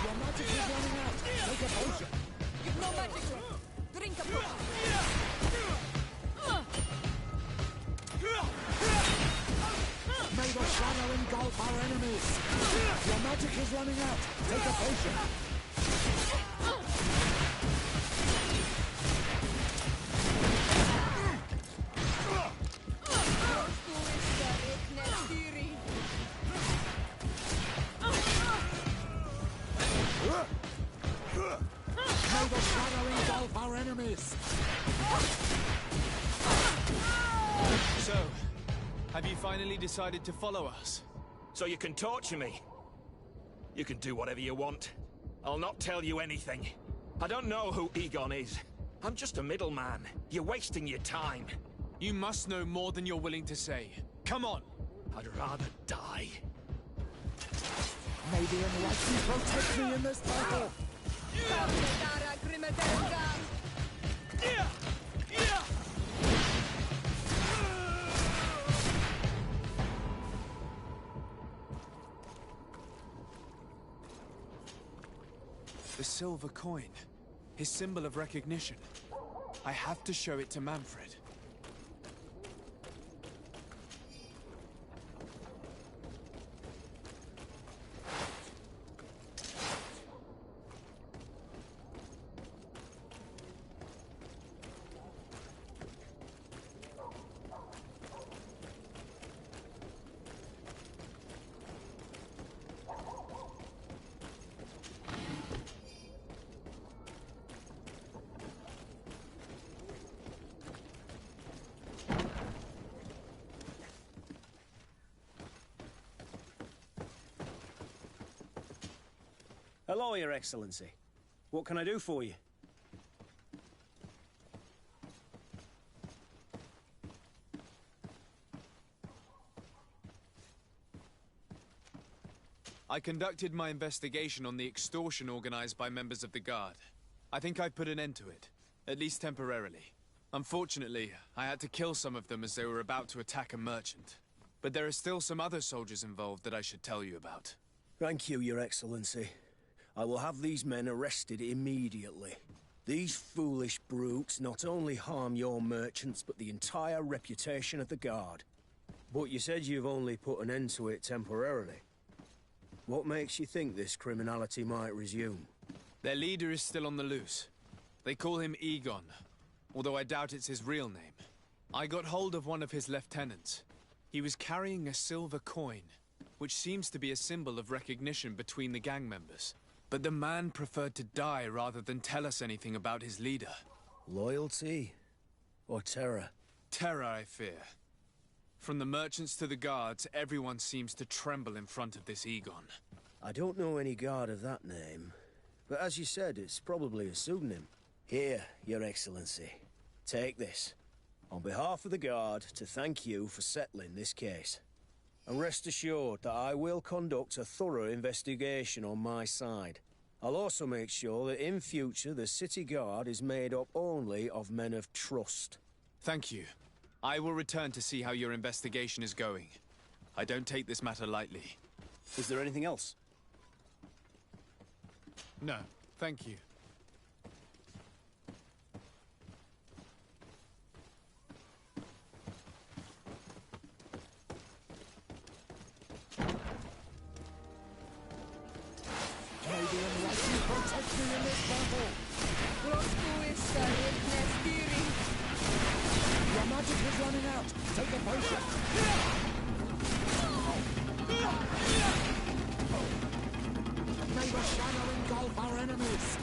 Your magic is running out. Take a potion. You've no magic left. Drink a potion. May the shadow engulf our enemies. Your magic is running out. Take a potion. May the shadow engulf our enemies. So, have you finally decided to follow us? So you can torture me? You can do whatever you want. I'll not tell you anything. I don't know who Egon is. I'm just a middleman. You're wasting your time. You must know more than you're willing to say. Come on! I'd rather die. May the enlightened protect me in this battle. The silver coin. His symbol of recognition. I have to show it to Manfred. Hello, Your Excellency. What can I do for you? I conducted my investigation on the extortion organized by members of the Guard. I think I've put an end to it, at least temporarily. Unfortunately, I had to kill some of them as they were about to attack a merchant. But there are still some other soldiers involved that I should tell you about. Thank you, Your Excellency. I will have these men arrested immediately. These foolish brutes not only harm your merchants, but the entire reputation of the Guard. But you said you've only put an end to it temporarily. What makes you think this criminality might resume? Their leader is still on the loose. They call him Egon, although I doubt it's his real name. I got hold of one of his lieutenants. He was carrying a silver coin, which seems to be a symbol of recognition between the gang members. But the man preferred to die rather than tell us anything about his leader. Loyalty? Or terror? Terror, I fear. From the merchants to the guards, everyone seems to tremble in front of this Egon. I don't know any guard of that name. But as you said, it's probably a pseudonym. Here, Your Excellency. Take this. On behalf of the Guard, to thank you for settling this case. And rest assured that I will conduct a thorough investigation on my side. I'll also make sure that in future the City Guard is made up only of men of trust. Thank you. I will return to see how your investigation is going. I don't take this matter lightly. Is there anything else? No, thank you. Protect me in this battle! Your magic is running out! Take a potion! May the shadow engulf our enemies!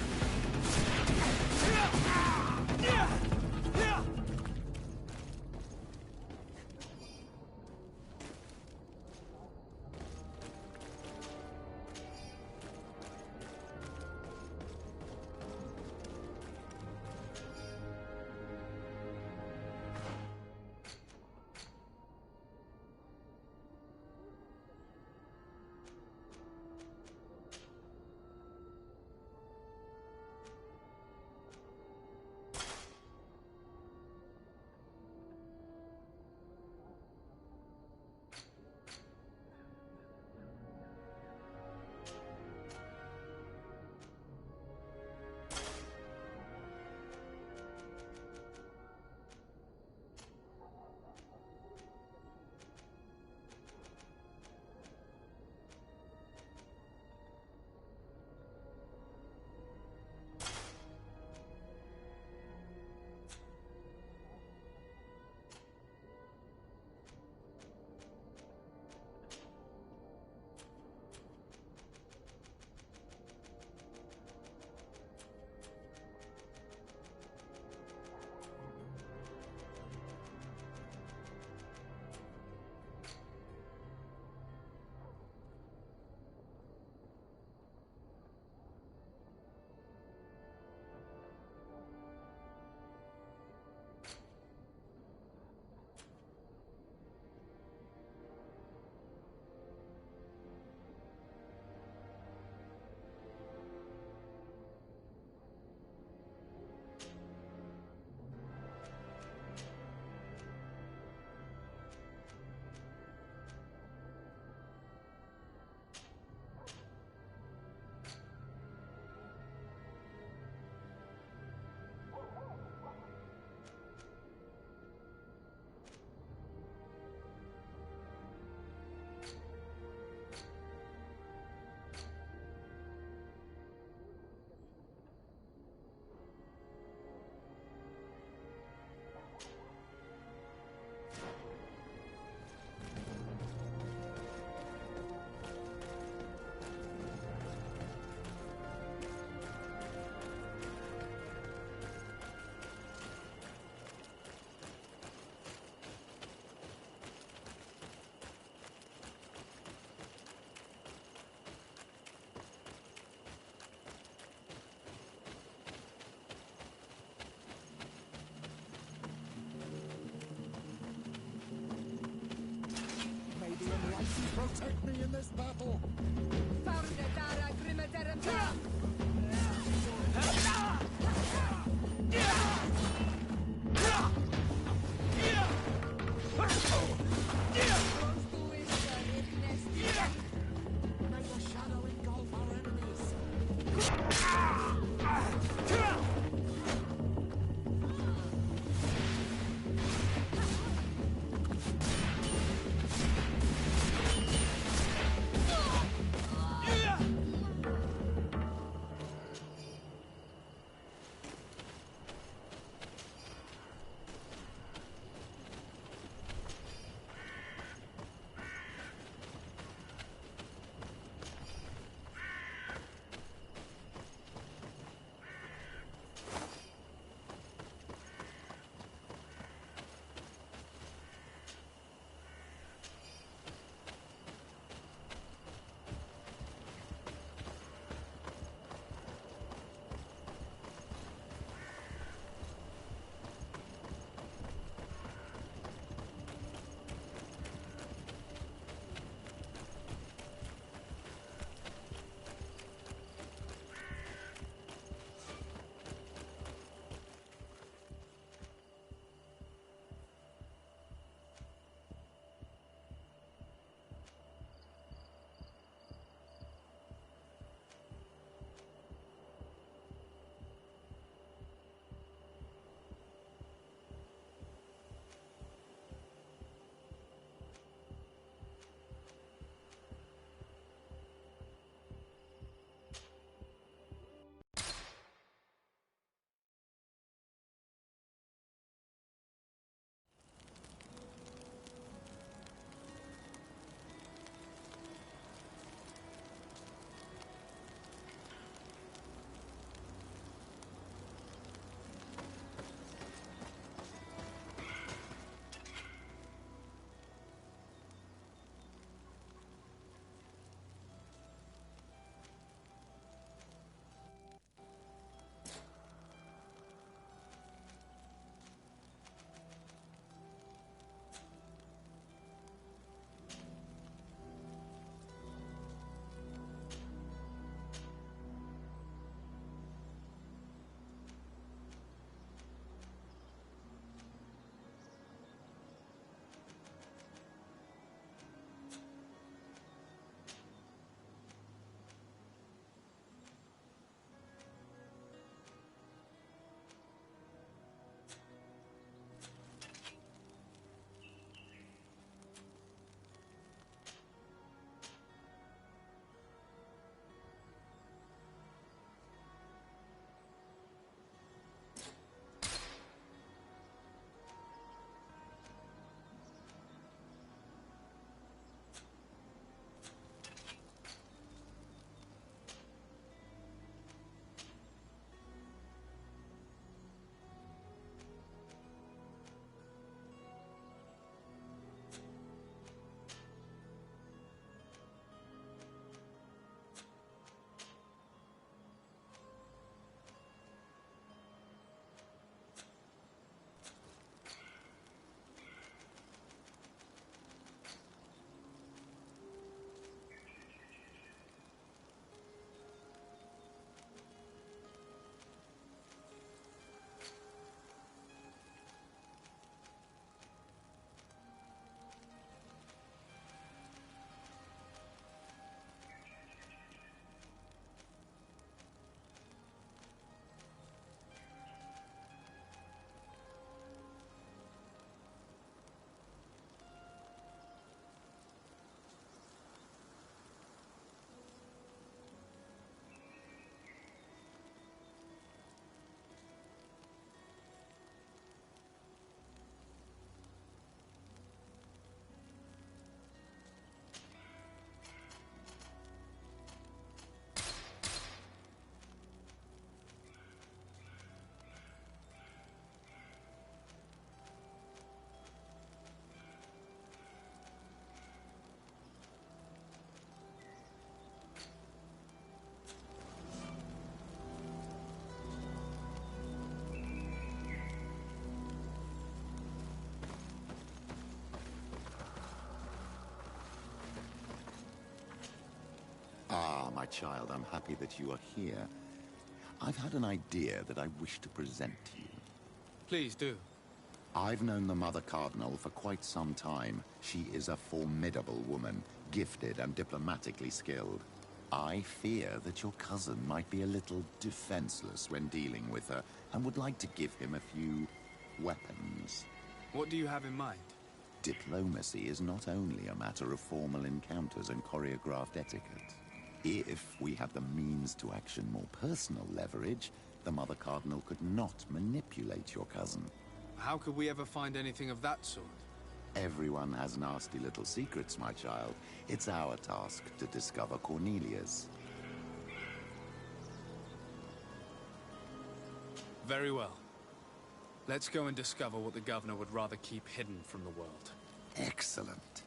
protect me in this battle. May the shadow engulf our enemies. my child, I'm happy that you are here. I've had an idea that I wish to present to you. Please do. I've known the Mother Cardinal for quite some time. She is a formidable woman, gifted and diplomatically skilled. I fear that your cousin might be a little defenseless when dealing with her, and would like to give him a few weapons. What do you have in mind? Diplomacy is not only a matter of formal encounters and choreographed etiquette. If we have the means to action more personal leverage, the Mother Cardinal could not manipulate your cousin. How could we ever find anything of that sort? Everyone has nasty little secrets, my child. It's our task to discover Cornelia's. Very well. Let's go and discover what the governor would rather keep hidden from the world. Excellent.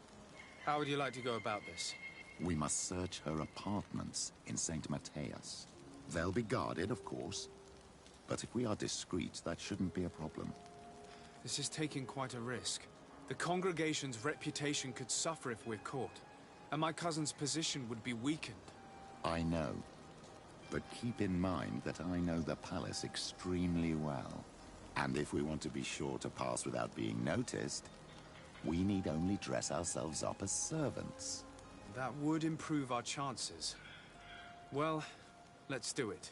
How would you like to go about this? We must search her apartments in St. Matthias. They'll be guarded, of course. But if we are discreet, that shouldn't be a problem. This is taking quite a risk. The congregation's reputation could suffer if we're caught, and my cousin's position would be weakened. I know. But keep in mind that I know the palace extremely well. And if we want to be sure to pass without being noticed, we need only dress ourselves up as servants. That would improve our chances. Well, let's do it.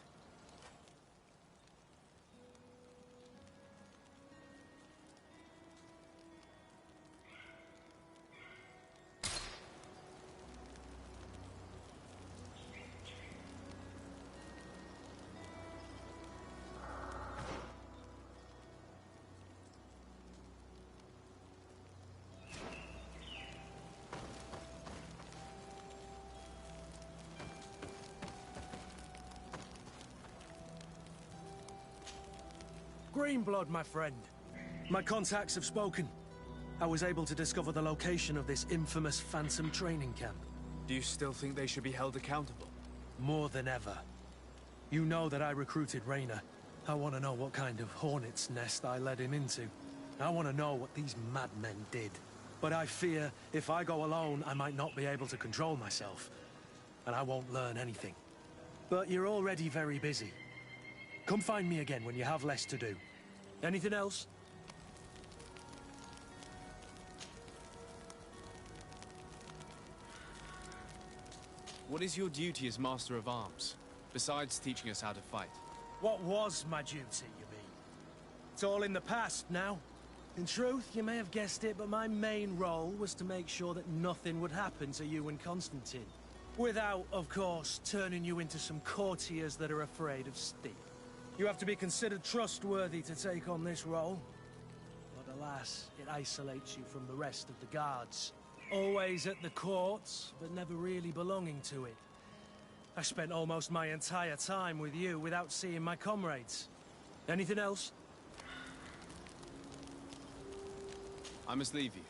Greenblood, my friend. My contacts have spoken. I was able to discover the location of this infamous Phantom training camp. Do you still think they should be held accountable? More than ever. You know that I recruited Rayner. I want to know what kind of hornet's nest I led him into. I want to know what these madmen did. But I fear if I go alone, I might not be able to control myself. And I won't learn anything. But you're already very busy. Come find me again when you have less to do. Anything else? What is your duty as Master of Arms, besides teaching us how to fight? What was my duty, you mean? It's all in the past now. In truth, you may have guessed it, but my main role was to make sure that nothing would happen to you and Constantine. Without, of course, turning you into some courtiers that are afraid of steel. You have to be considered trustworthy to take on this role. But alas, it isolates you from the rest of the guards. Always at the courts, but never really belonging to it. I spent almost my entire time with you without seeing my comrades. Anything else? I must leave you.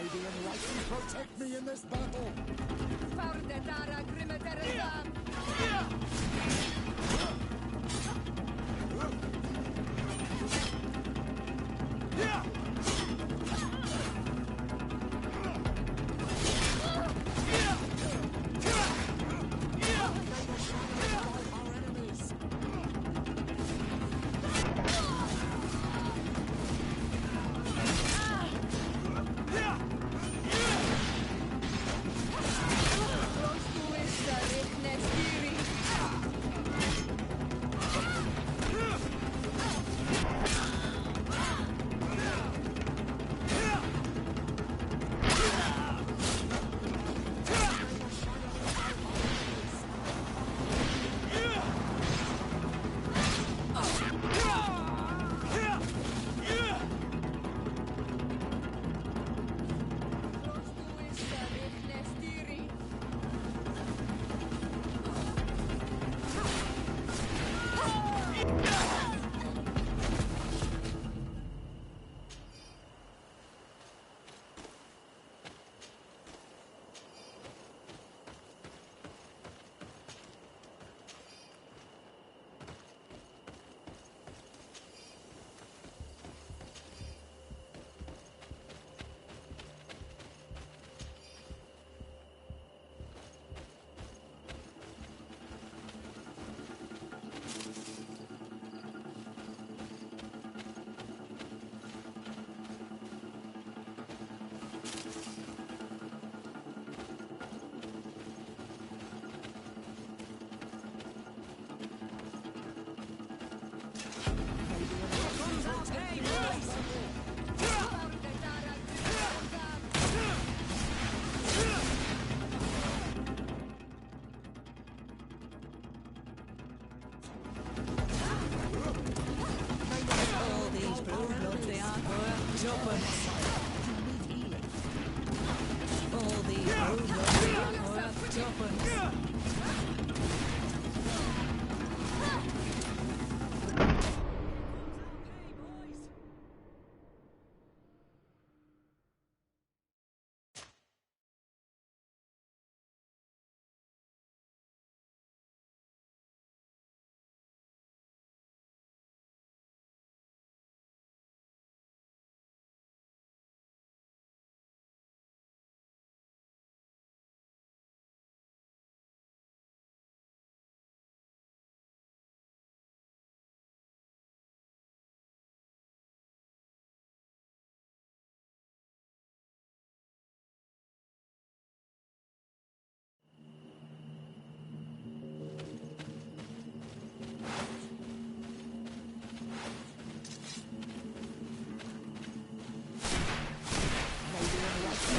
May the enlightened protect me in this battle!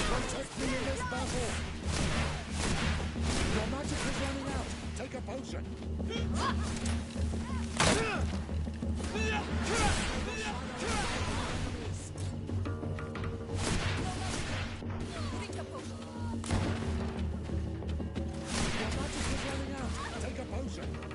Protect me in this battle! Your magic is running out! Take a potion! Your magic is running out! Take a potion!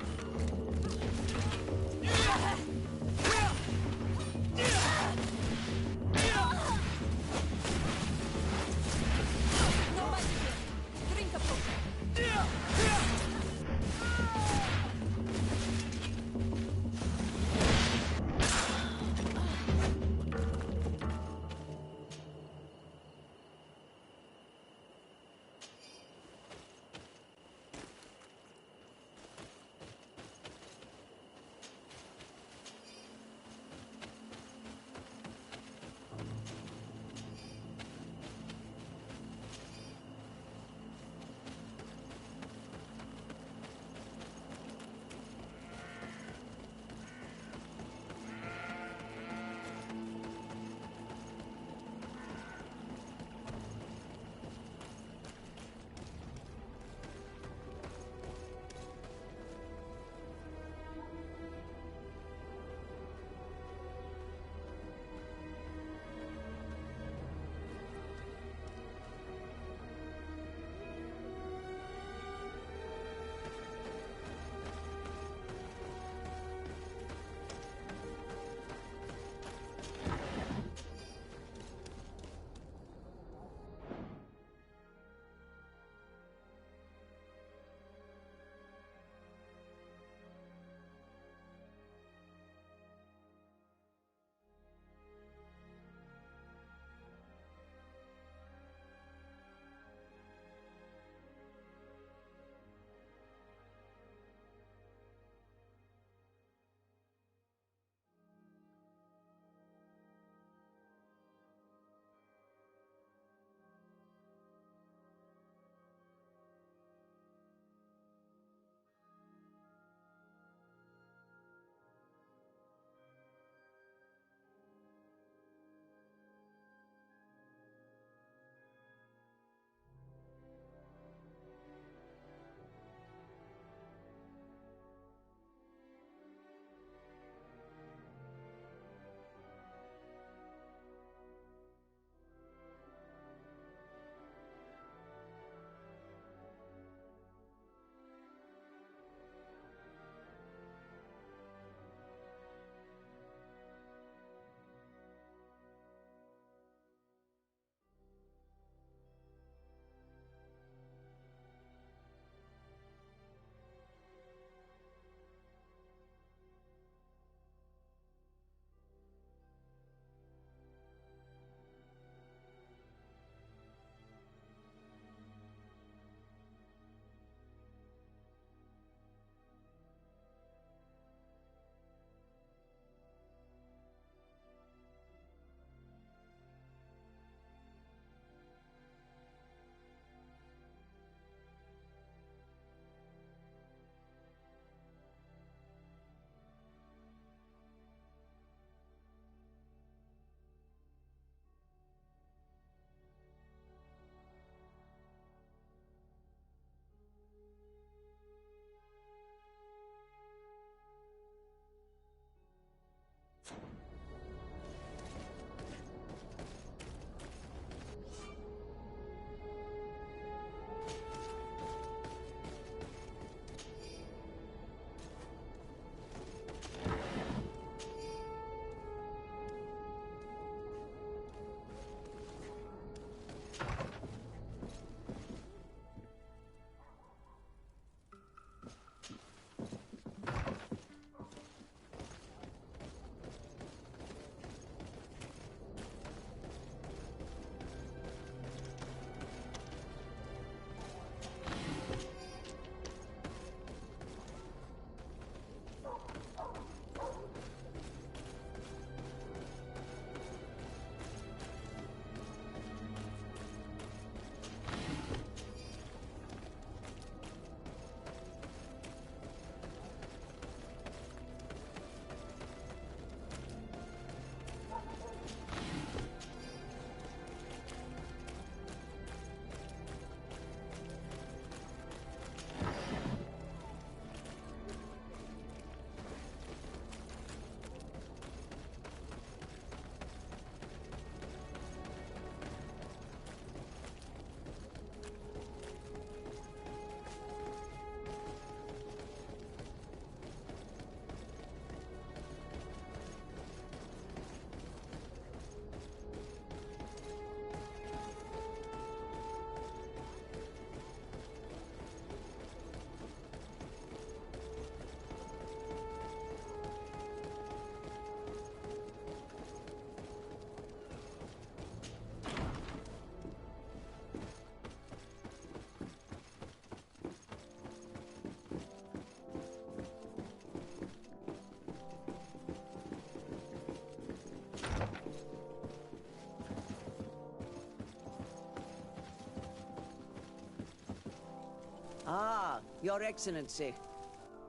Ah, Your Excellency.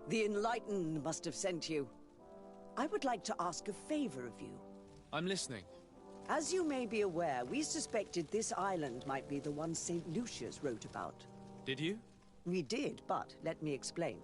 The Enlightened must have sent you. I would like to ask a favor of you. I'm listening. As you may be aware, we suspected this island might be the one St. Lucius wrote about. Did you? We did, but let me explain.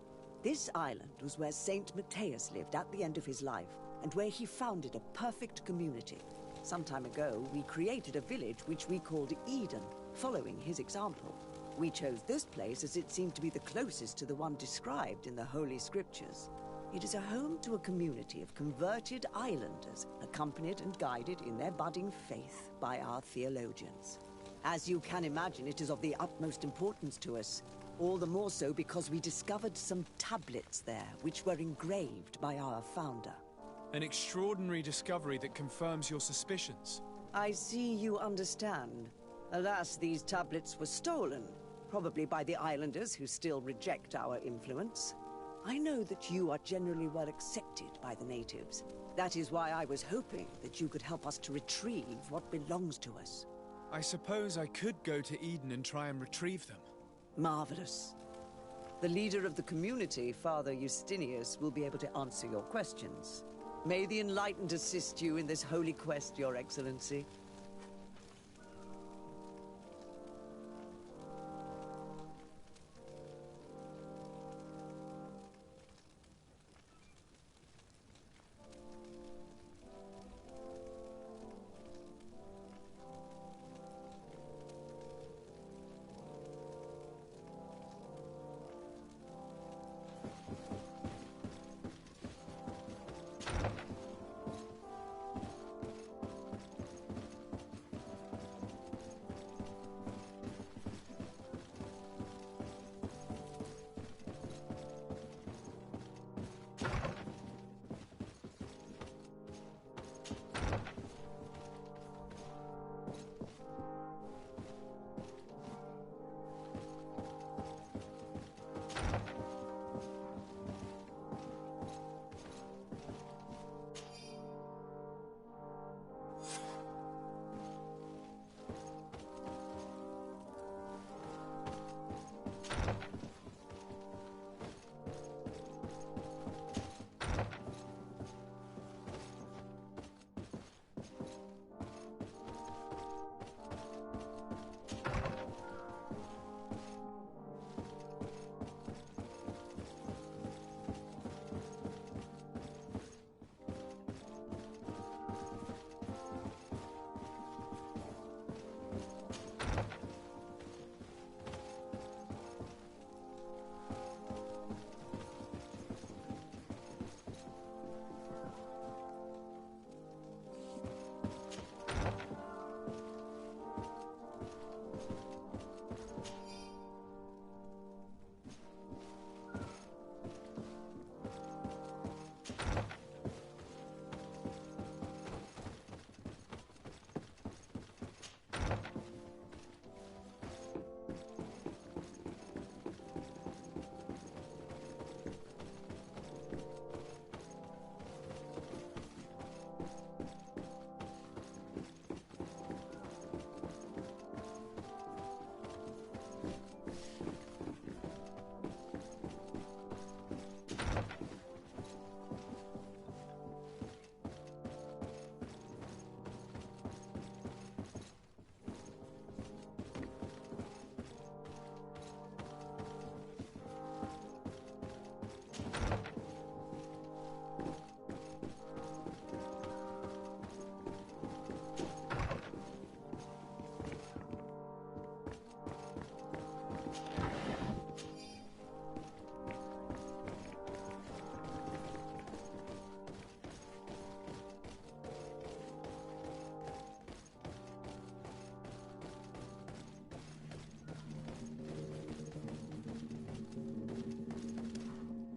This island was where St. Matthias lived at the end of his life, and where he founded a perfect community. Some time ago, we created a village which we called Eden, following his example. We chose this place as it seemed to be the closest to the one described in the Holy Scriptures. It is a home to a community of converted islanders, accompanied and guided in their budding faith by our theologians. As you can imagine, it is of the utmost importance to us, all the more so because we discovered some tablets there, which were engraved by our founder. An extraordinary discovery that confirms your suspicions. I see you understand. Alas, these tablets were stolen, probably by the islanders who still reject our influence. I know that you are generally well accepted by the natives. That is why I was hoping that you could help us to retrieve what belongs to us. I suppose I could go to Eden and try and retrieve them. Marvelous. The leader of the community, Father Justinius, will be able to answer your questions. May the Enlightened assist you in this holy quest, Your Excellency.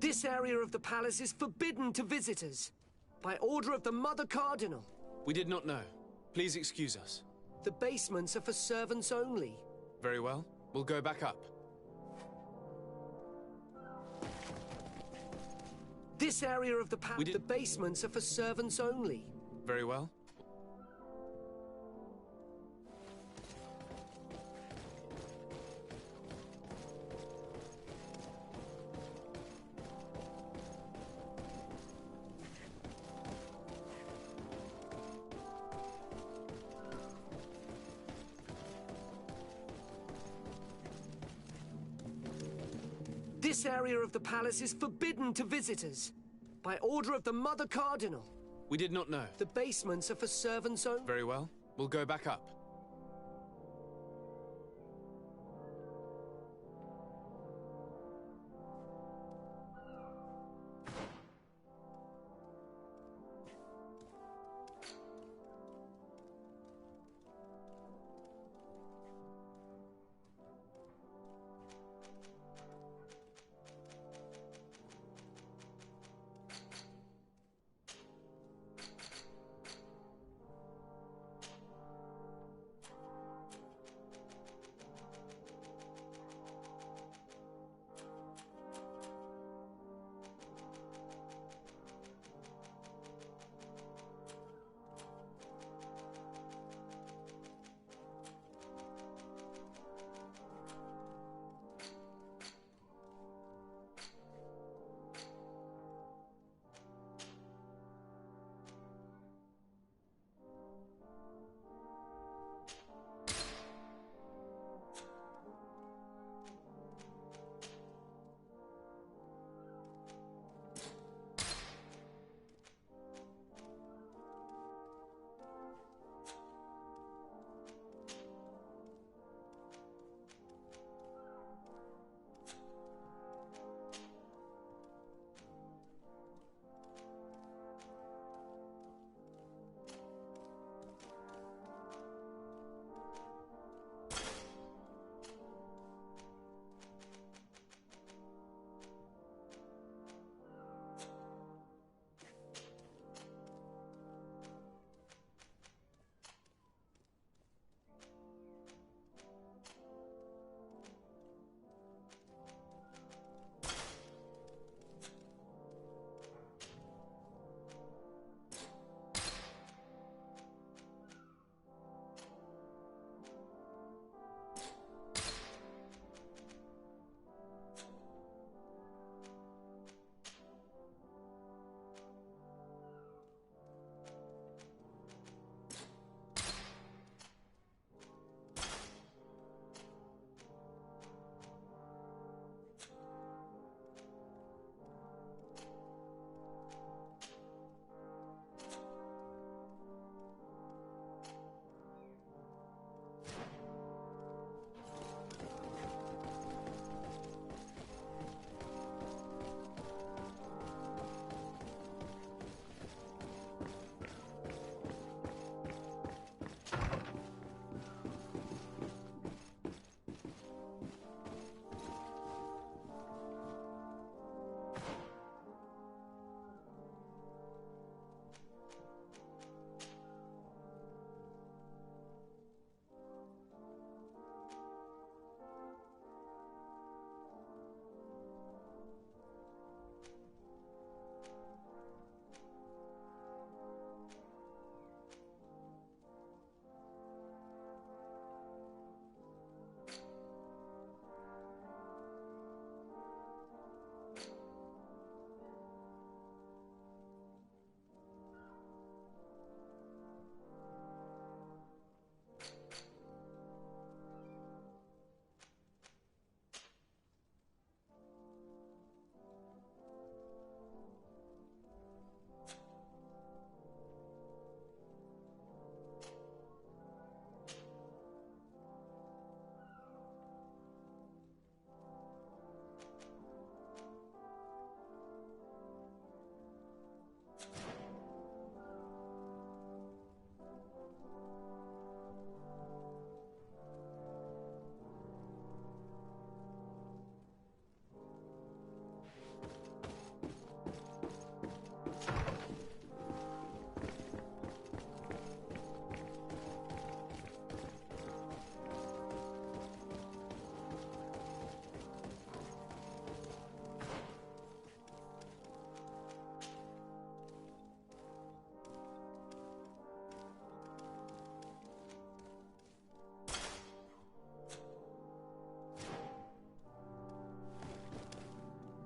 This area of the palace is forbidden to visitors, by order of the Mother Cardinal. We did not know. Please excuse us. The basements are for servants only. Very well. We'll go back up. This area of the palace, the basements are for servants only. Very well. This area of the palace is forbidden to visitors. By order of the Mother Cardinal. We did not know. The basements are for servants only. Very well. We'll go back up.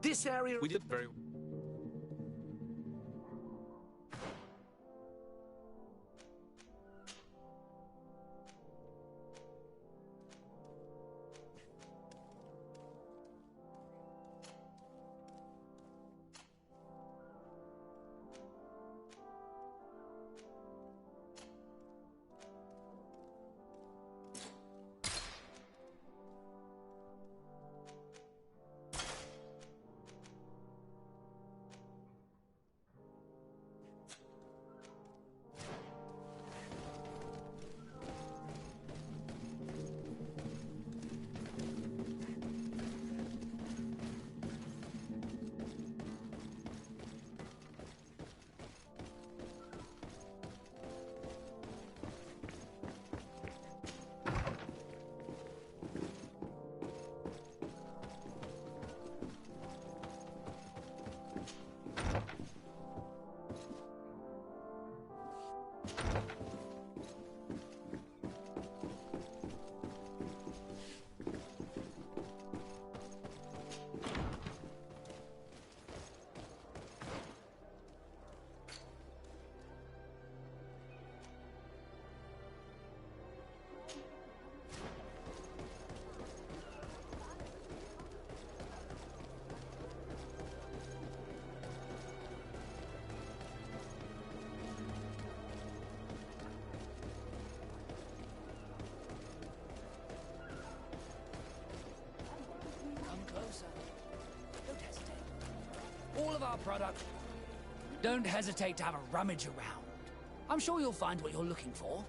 This area... We did very... our product. Don't hesitate to have a rummage around. I'm sure you'll find what you're looking for.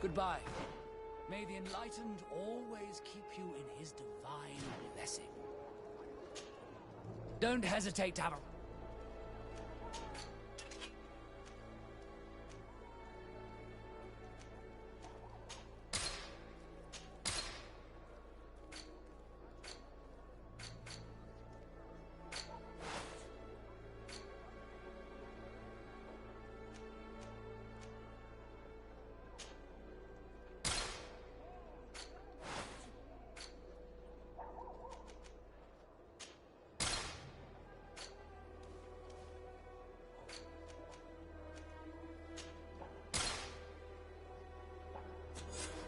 Goodbye. May the enlightened always keep you in his divine blessing. Don't hesitate to have a...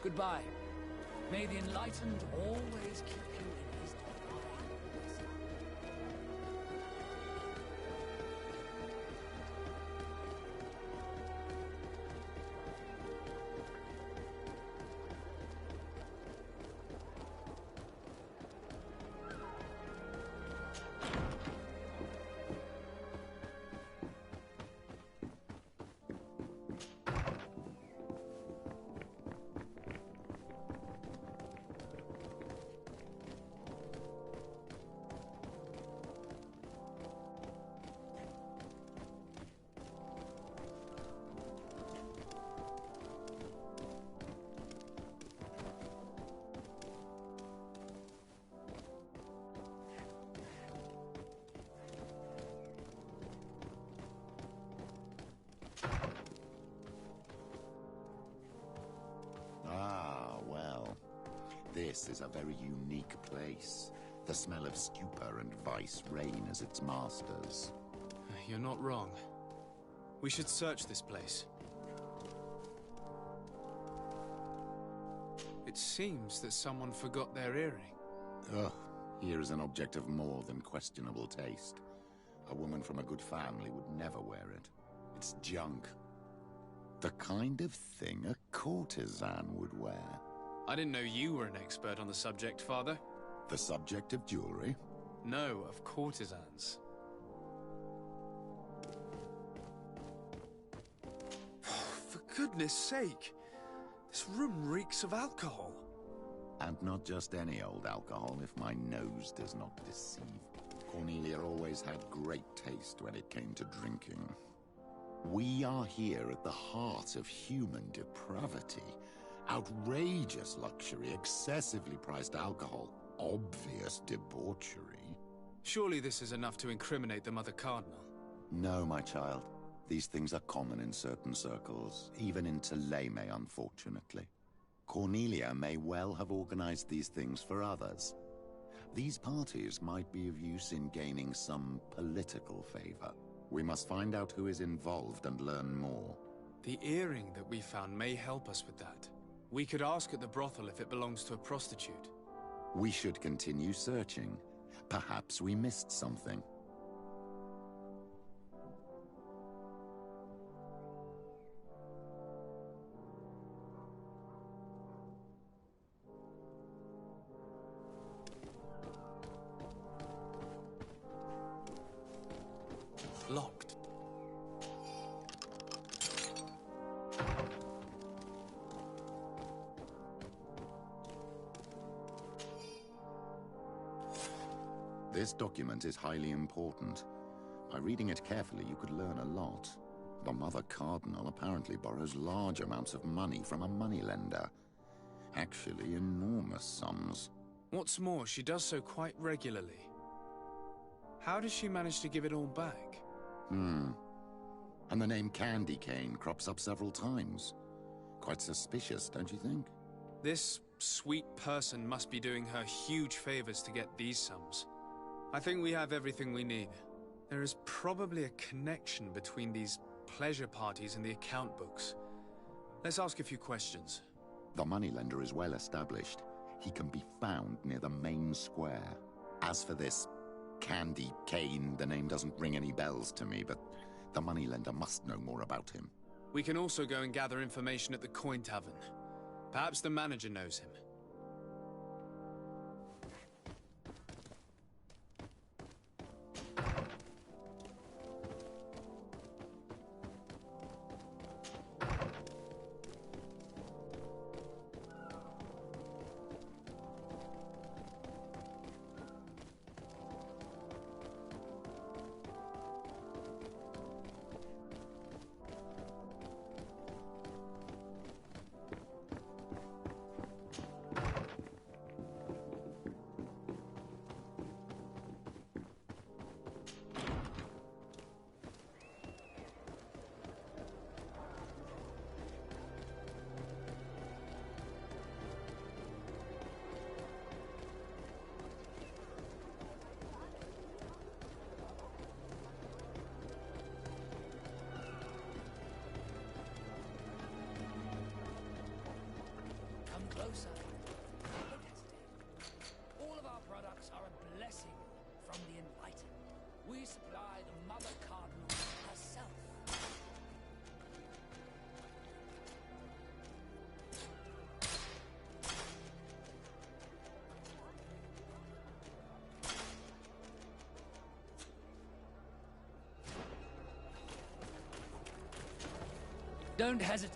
Goodbye. May the enlightened always keep you in his divine blessing. This is a very unique place. The smell of stupor and vice reign as its masters. You're not wrong. We should search this place. It seems that someone forgot their earring. Ugh, here is an object of more than questionable taste. A woman from a good family would never wear it. It's junk. The kind of thing a courtesan would wear. I didn't know you were an expert on the subject, Father. The subject of jewelry? No, of courtesans. For goodness sake! This room reeks of alcohol. And not just any old alcohol, if my nose does not deceive. Cornelia always had great taste when it came to drinking. We are here at the heart of human depravity. Outrageous luxury, excessively priced alcohol, obvious debauchery. Surely this is enough to incriminate the Mother Cardinal. No, my child. These things are common in certain circles, even in Theleme, unfortunately. Cornelia may well have organized these things for others. These parties might be of use in gaining some political favor. We must find out who is involved and learn more. The earring that we found may help us with that. We could ask at the brothel if it belongs to a prostitute. We should continue searching. Perhaps we missed something. Locked. This document is highly important. By reading it carefully, you could learn a lot. The Mother Cardinal apparently borrows large amounts of money from a moneylender. Actually, enormous sums. What's more, she does so quite regularly. How does she manage to give it all back? And the name Candy Cane crops up several times. Quite suspicious, don't you think? This sweet person must be doing her huge favors to get these sums. I think we have everything we need. There is probably a connection between these pleasure parties and the account books. Let's ask a few questions. The moneylender is well established. He can be found near the main square. As for this Candy Cane, the name doesn't ring any bells to me, but the moneylender must know more about him. We can also go and gather information at the Coin Tavern. Perhaps the manager knows him. Closer. Don't hesitate. All of our products are a blessing from the enlightened. We supply the Mother Cardinal herself. Don't hesitate.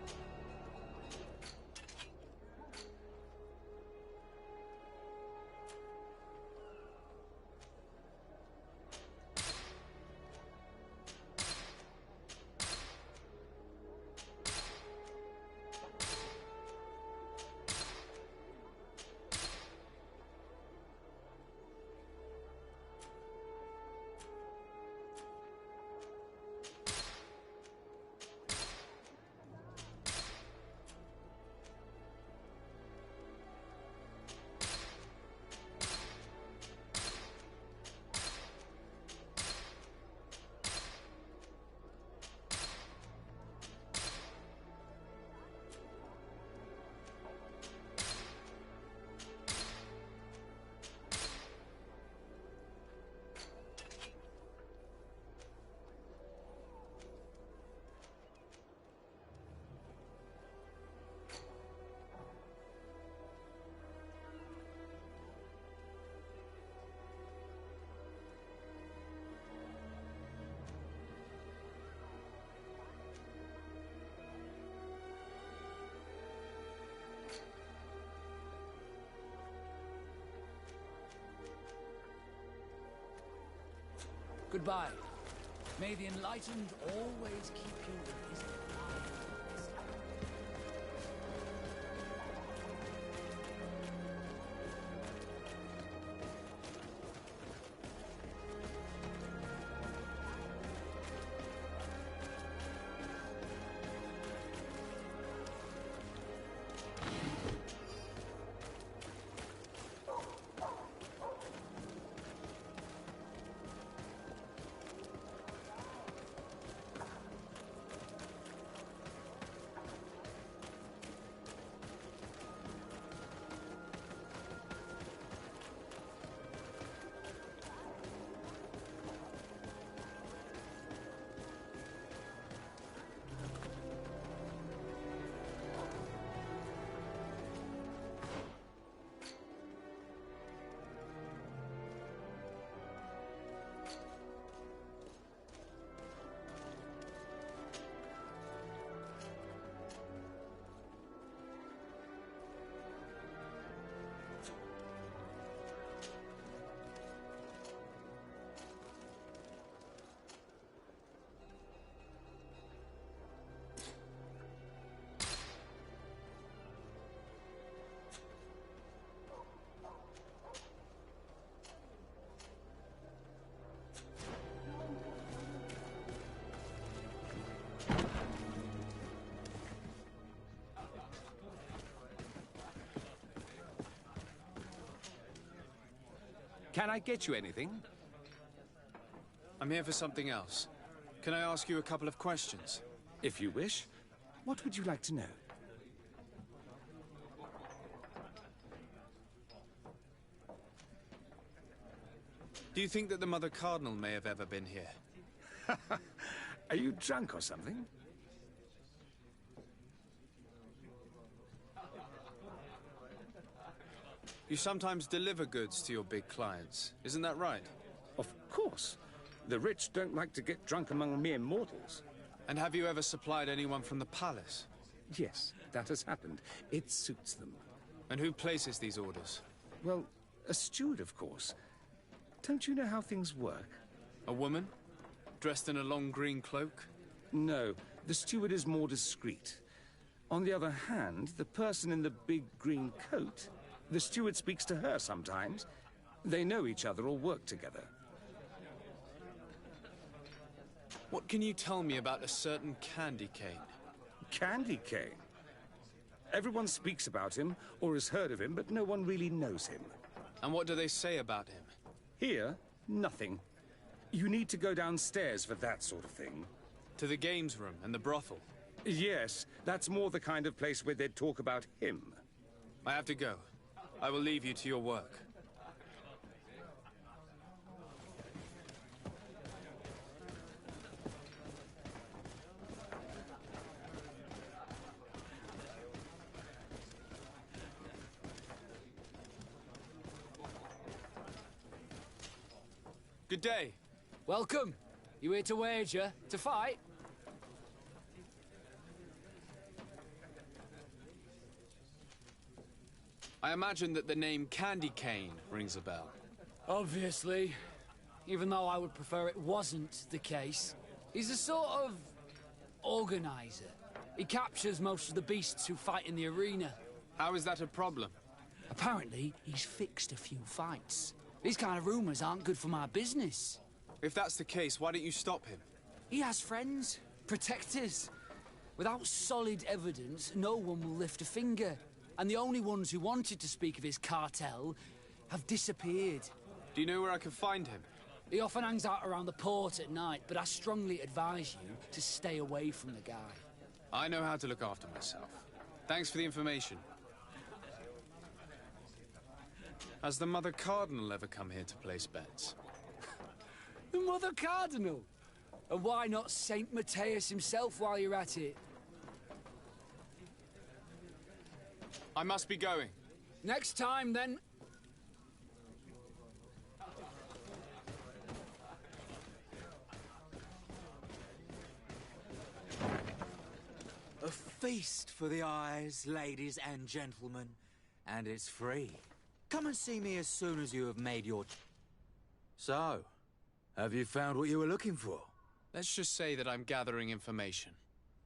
Goodbye. May the enlightened always keep you in his eyes. Can I get you anything? I'm here for something else. Can I ask you a couple of questions? If you wish. What would you like to know? Do you think that the Mother Cardinal may have ever been here? Are you drunk or something? You sometimes deliver goods to your big clients, isn't that right? Of course. The rich don't like to get drunk among mere mortals. And have you ever supplied anyone from the palace? Yes, that has happened. It suits them. And who places these orders? Well, a steward, of course. Don't you know how things work? A woman? Dressed in a long green cloak? No, the steward is more discreet. On the other hand, the person in the big green coat, the steward speaks to her sometimes. They know each other or work together. What can you tell me about a certain Candy Cane? Candy Cane? Everyone speaks about him, or has heard of him, but no one really knows him. And what do they say about him? Here, nothing. You need to go downstairs for that sort of thing. To the games room and the brothel? Yes, that's more the kind of place where they'd talk about him. I have to go. I will leave you to your work. Good day. Welcome. You here to wager? To fight? I imagine that the name Candy Cane rings a bell. Obviously. Even though I would prefer it wasn't the case. He's a sort of organizer. He captures most of the beasts who fight in the arena. How is that a problem? Apparently, he's fixed a few fights. These kind of rumors aren't good for my business. If that's the case, why don't you stop him? He has friends, protectors. Without solid evidence, no one will lift a finger. And the only ones who wanted to speak of his cartel have disappeared. Do you know where I can find him? He often hangs out around the port at night, but I strongly advise you to stay away from the guy. I know how to look after myself. Thanks for the information. Has the Mother Cardinal ever come here to place bets? The Mother Cardinal? And why not Saint Matthias himself while you're at it? I must be going. Next time, then. A feast for the eyes, ladies and gentlemen, and it's free. Come and see me as soon as you have made your... So, have you found what you were looking for? Let's just say that I'm gathering information.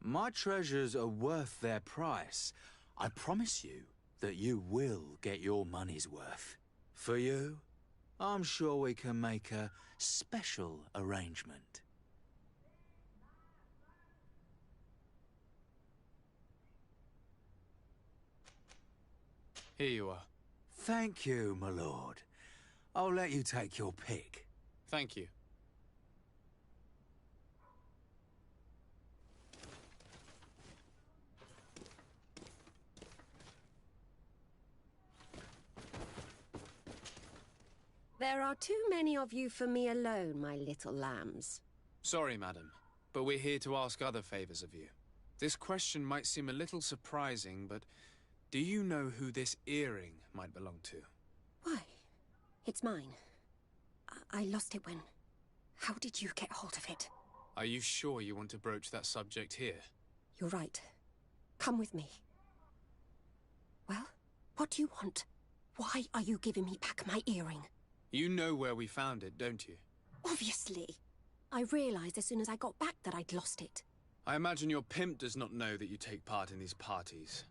My treasures are worth their price. I promise you that you will get your money's worth. For you, I'm sure we can make a special arrangement. Here you are. Thank you, my lord. I'll let you take your pick. Thank you. There are too many of you for me alone, my little lambs. Sorry, madam, but we're here to ask other favors of you. This question might seem a little surprising, but do you know who this earring might belong to? Why? It's mine. I lost it when... How did you get hold of it? Are you sure you want to broach that subject here? You're right. Come with me. Well, what do you want? Why are you giving me back my earring? You know where we found it, don't you? Obviously. I realized as soon as I got back that I'd lost it. I imagine your pimp does not know that you take part in these parties.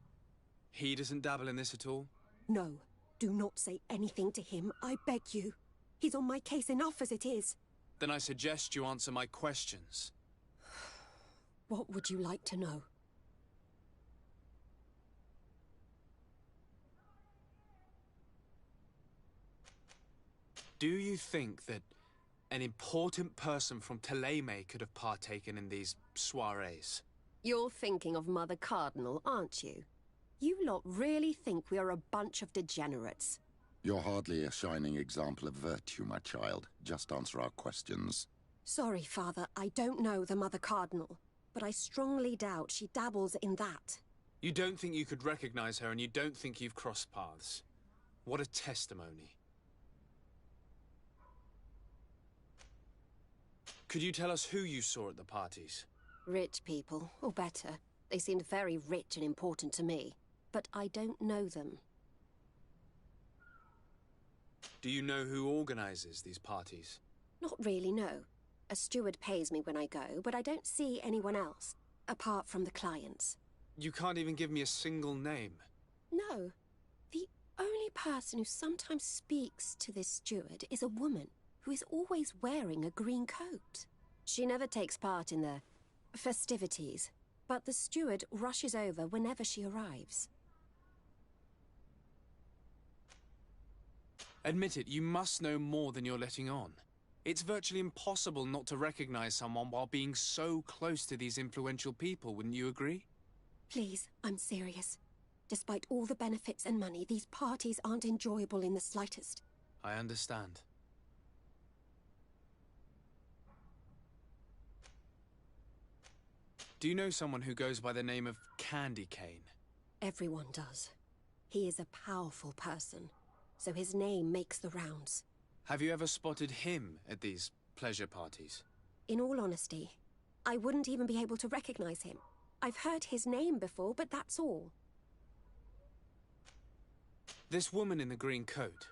He doesn't dabble in this at all? No. Do not say anything to him, I beg you. He's on my case enough as it is. Then I suggest you answer my questions. What would you like to know? Do you think that an important person from Teleme could have partaken in these soirees? You're thinking of Mother Cardinal, aren't you? You lot really think we are a bunch of degenerates. You're hardly a shining example of virtue, my child. Just answer our questions. Sorry, Father, I don't know the Mother Cardinal, but I strongly doubt she dabbles in that. You don't think you could recognize her, and you don't think you've crossed paths. What a testimony. Could you tell us who you saw at the parties? Rich people, or better. They seemed very rich and important to me, but I don't know them. Do you know who organizes these parties? Not really, no. A steward pays me when I go, but I don't see anyone else, apart from the clients. You can't even give me a single name. No. The only person who sometimes speaks to this steward is a woman who is always wearing a green coat. She never takes part in the festivities, but the steward rushes over whenever she arrives. Admit it, you must know more than you're letting on. It's virtually impossible not to recognize someone while being so close to these influential people, wouldn't you agree? Please, I'm serious. Despite all the benefits and money, these parties aren't enjoyable in the slightest. I understand. Do you know someone who goes by the name of Candy Cane? Everyone does. He is a powerful person, so his name makes the rounds. Have you ever spotted him at these pleasure parties? In all honesty, I wouldn't even be able to recognize him. I've heard his name before, but that's all. This woman in the green coat,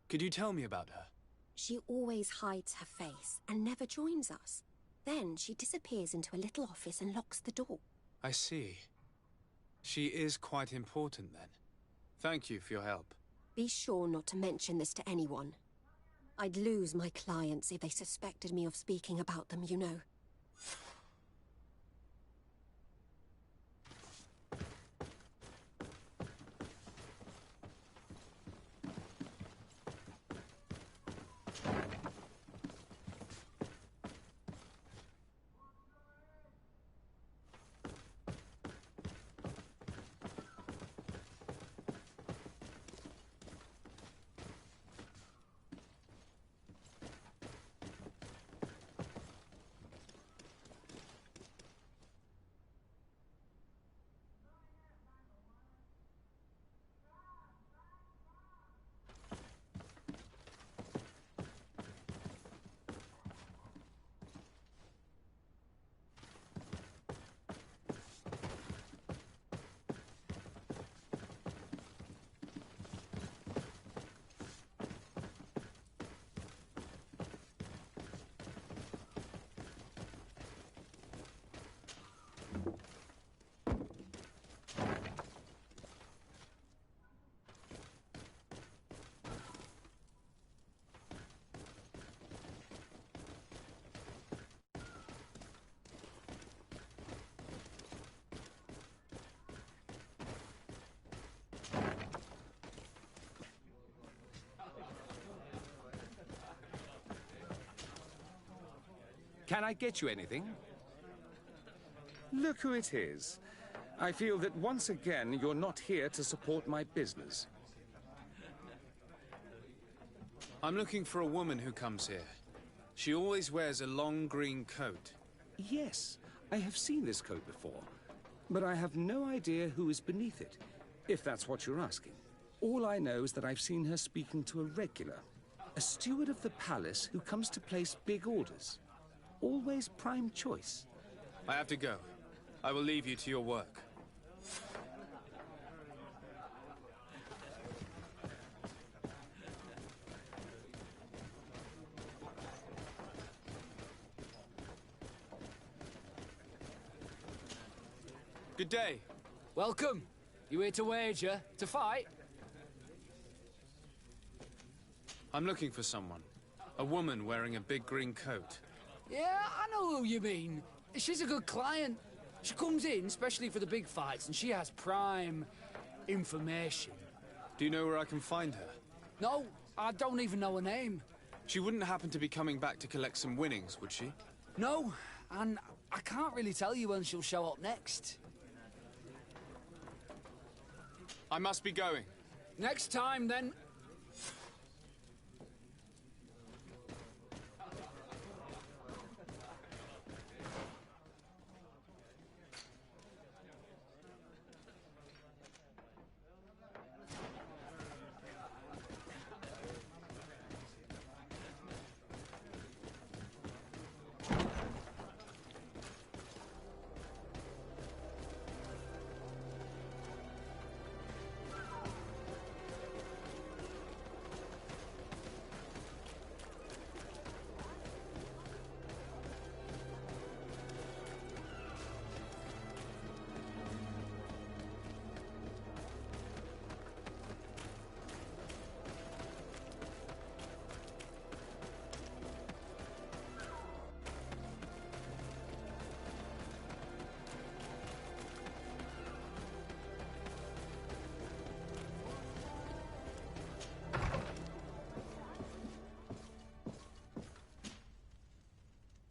could you tell me about her? She always hides her face and never joins us. Then she disappears into a little office and locks the door. I see. She is quite important then. Thank you for your help. Be sure not to mention this to anyone. I'd lose my clients if they suspected me of speaking about them, you know. Can I get you anything? Look who it is. I feel that once again you're not here to support my business. I'm looking for a woman who comes here. She always wears a long green coat. Yes, I have seen this coat before, but I have no idea who is beneath it, if that's what you're asking. All I know is that I've seen her speaking to a regular, a steward of the palace who comes to place big orders. Always prime choice. I have to go. I will leave you to your work. Good day. Welcome. You here to wager? To fight? I'm looking for someone. A woman wearing a big green coat. Yeah, I know who you mean. She's a good client. She comes in especially for the big fights, and she has prime information. Do you know where I can find her? No, I don't even know her name. She wouldn't happen to be coming back to collect some winnings, would she? No, and I can't really tell you when she'll show up next. I must be going. Next time, then.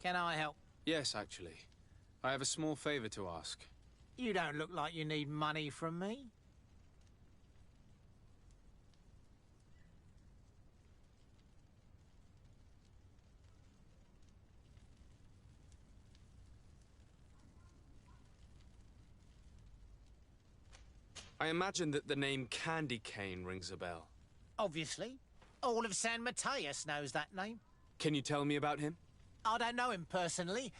Can I help? Yes, actually. I have a small favor to ask. You don't look like you need money from me. I imagine that the name Candy Cane rings a bell. Obviously. All of San Mateus knows that name. Can you tell me about him? I don't know him personally.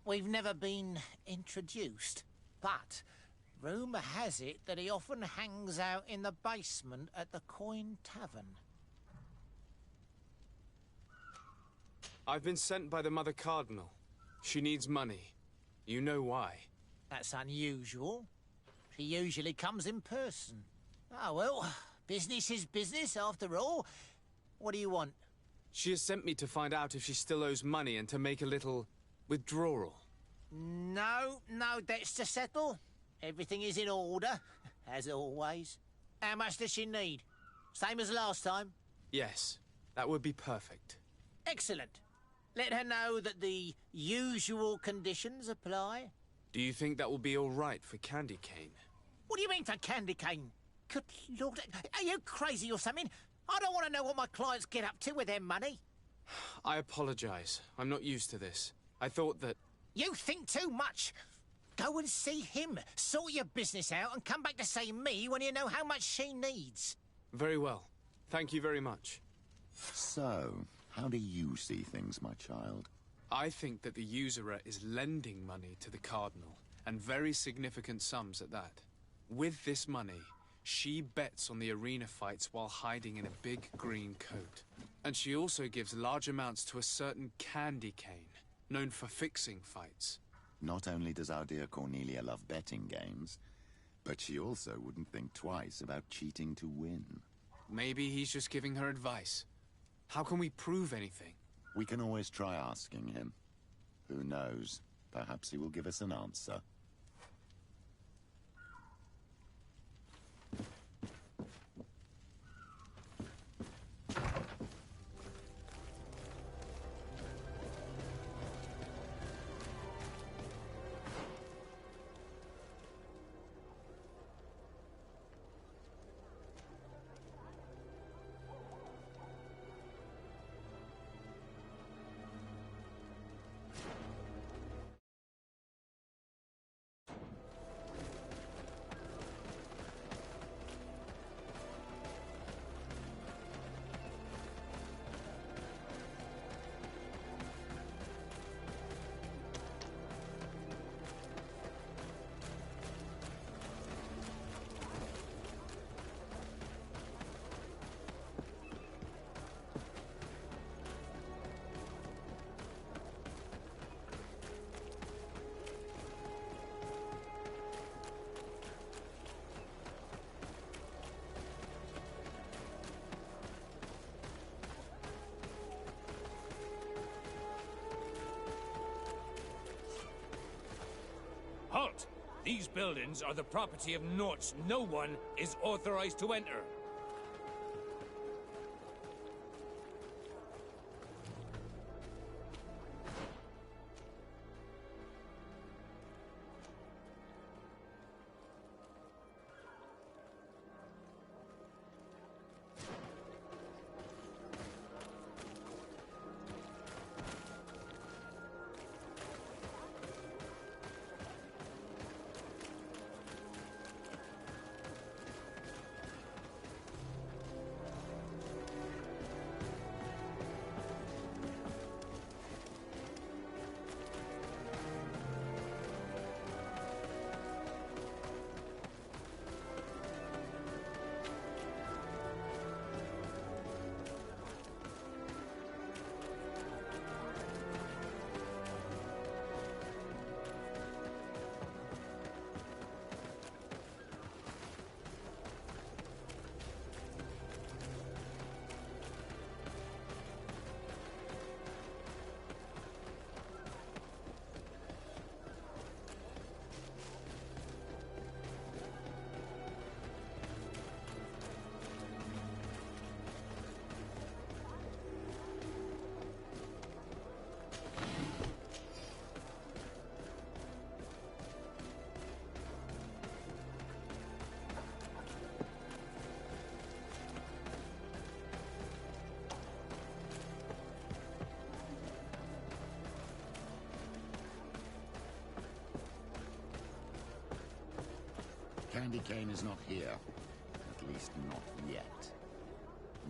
We've never been introduced. But rumour has it that he often hangs out in the basement at the Coin Tavern. I've been sent by the Mother Cardinal. She needs money. You know why. That's unusual. She usually comes in person. Oh, well, business is business after all. What do you want? She has sent me to find out if she still owes money and to make a little withdrawal. No debts to settle. Everything is in order, as always. How much does she need? Same as last time? Yes, that would be perfect. Excellent. Let her know that the usual conditions apply. Do you think that will be all right for Candy Cane? What do you mean for Candy Cane? Good Lord, are you crazy or something? I don't want to know what my clients get up to with their money. I apologize. I'm not used to this. I thought that... You think too much. Go and see him, sort your business out, and come back to see me when you know how much she needs. Very well. Thank you very much. So, how do you see things, my child? I think that the usurer is lending money to the Cardinal, and very significant sums at that. With this money, she bets on the arena fights while hiding in a big green coat. And she also gives large amounts to a certain Candy Cane, known for fixing fights. Not only does our dear Cornelia love betting games, but she also wouldn't think twice about cheating to win. Maybe he's just giving her advice. How can we prove anything? We can always try asking him. Who knows? Perhaps he will give us an answer. Halt! These buildings are the property of Norts. No one is authorized to enter. Candy Cane is not here. At least not yet.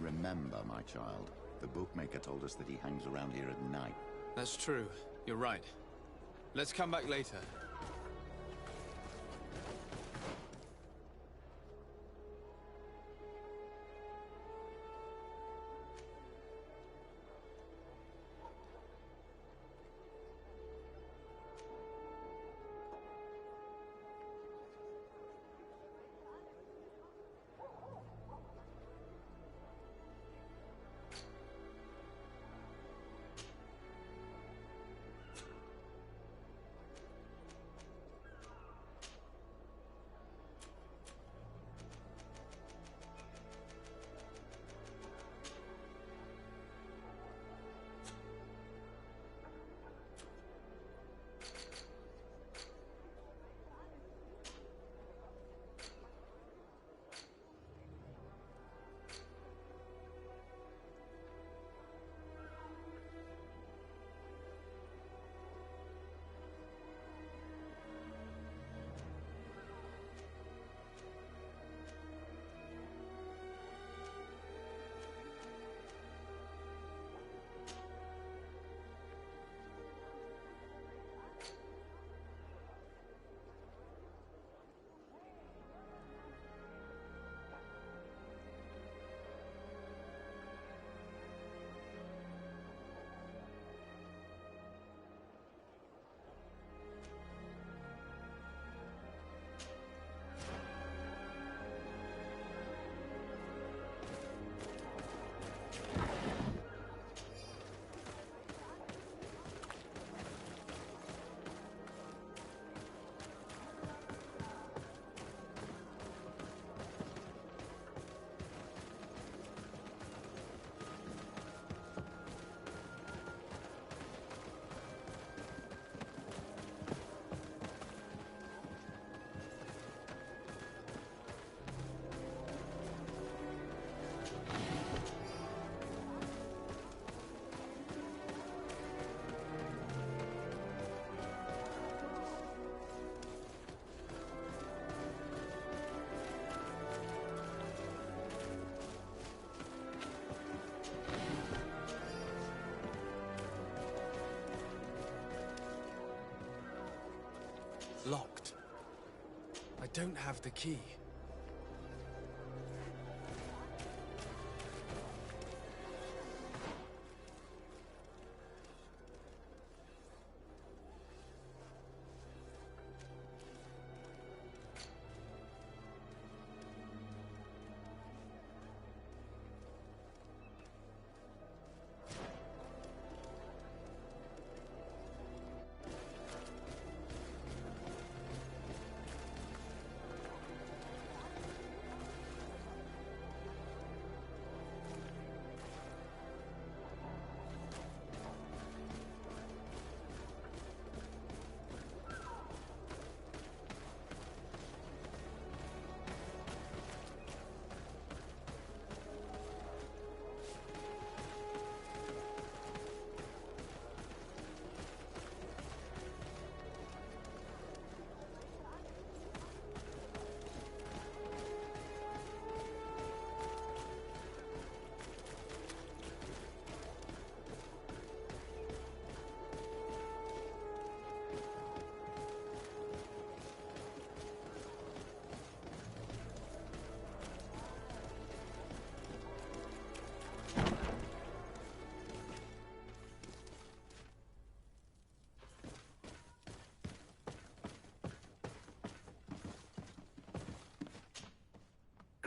Remember, my child, the bookmaker told us that he hangs around here at night. That's true. You're right. Let's come back later. Locked. I don't have the key.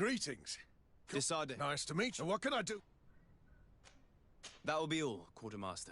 Greetings. Decided. Nice to meet you. What can I do? That will be all, Quartermaster.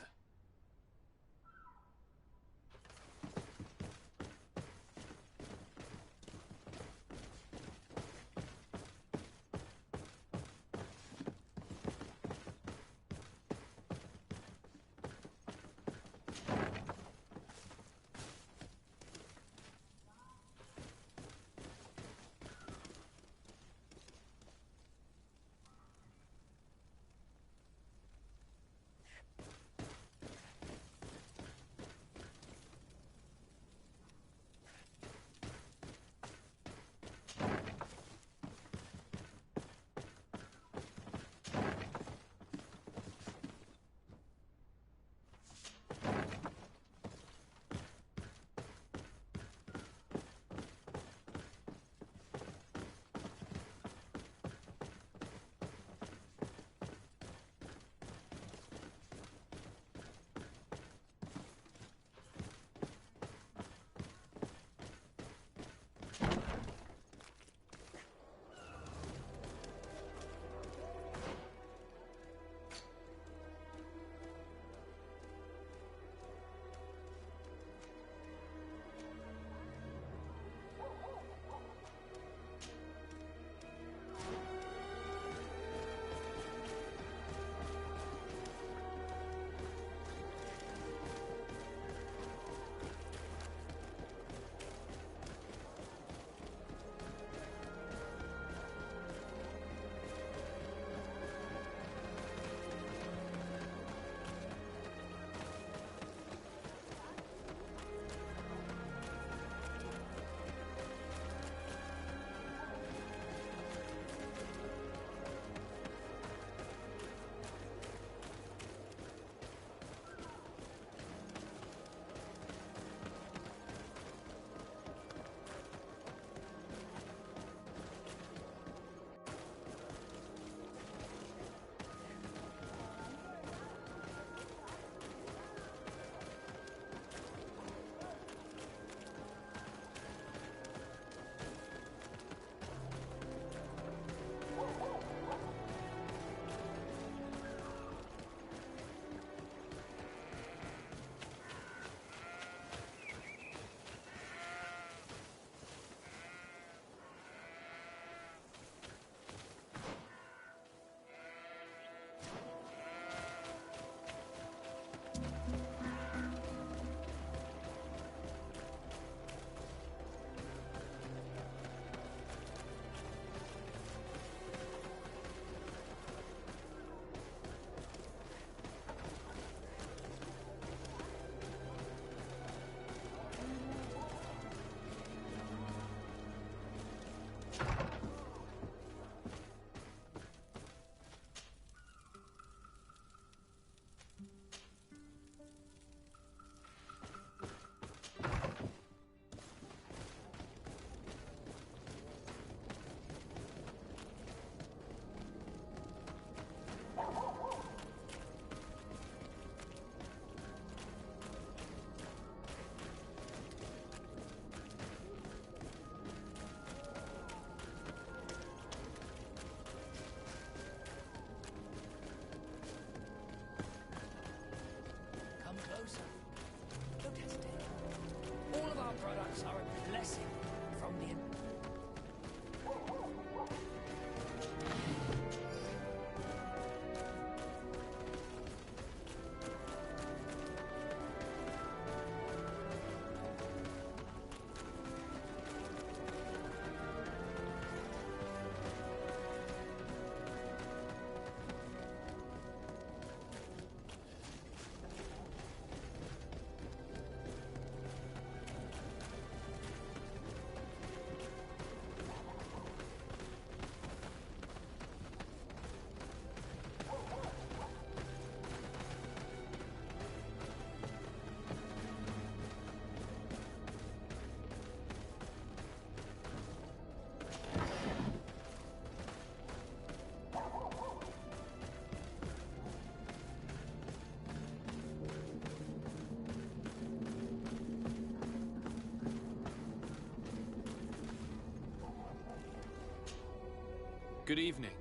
Good evening.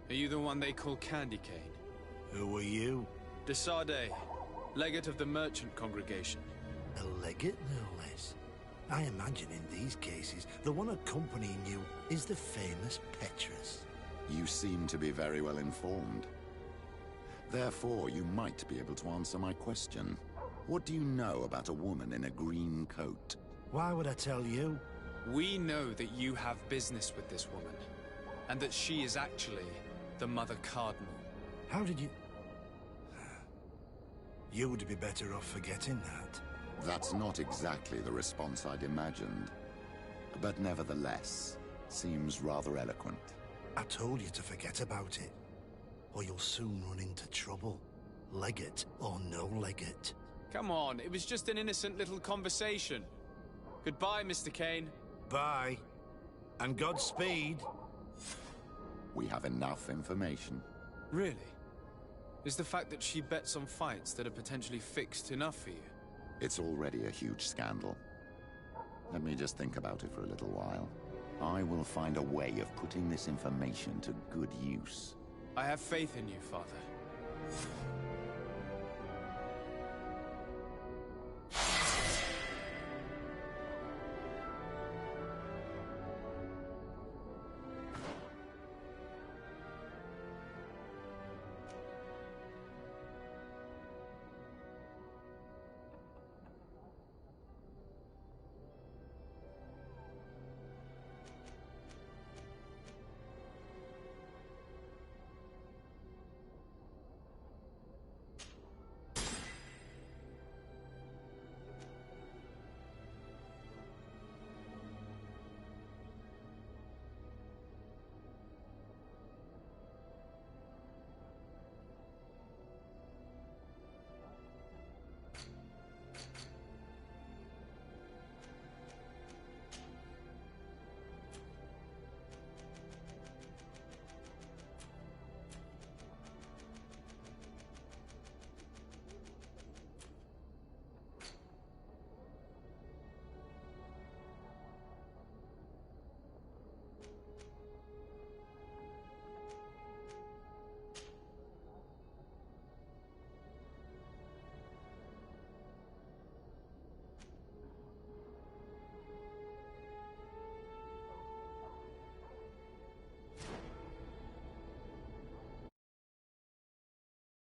Are you the one they call Candy Cane? Who are you? Desade, legate of the merchant congregation. A legate, no less. I imagine in these cases, the one accompanying you is the famous Petrus. You seem to be very well informed. Therefore, you might be able to answer my question. What do you know about a woman in a green coat? Why would I tell you? We know that you have business with this woman, and that she is actually the Mother Cardinal. How did you... You would be better off forgetting that. That's not exactly the response I'd imagined. But nevertheless, seems rather eloquent. I told you to forget about it, or you'll soon run into trouble. Legate or no legate. Come on, it was just an innocent little conversation. Goodbye, Mr. Kane. Bye. And Godspeed. We have enough information. Really? Is the fact that she bets on fights that are potentially fixed enough for you? It's already a huge scandal. Let me just think about it for a little while. I will find a way of putting this information to good use. I have faith in you, Father.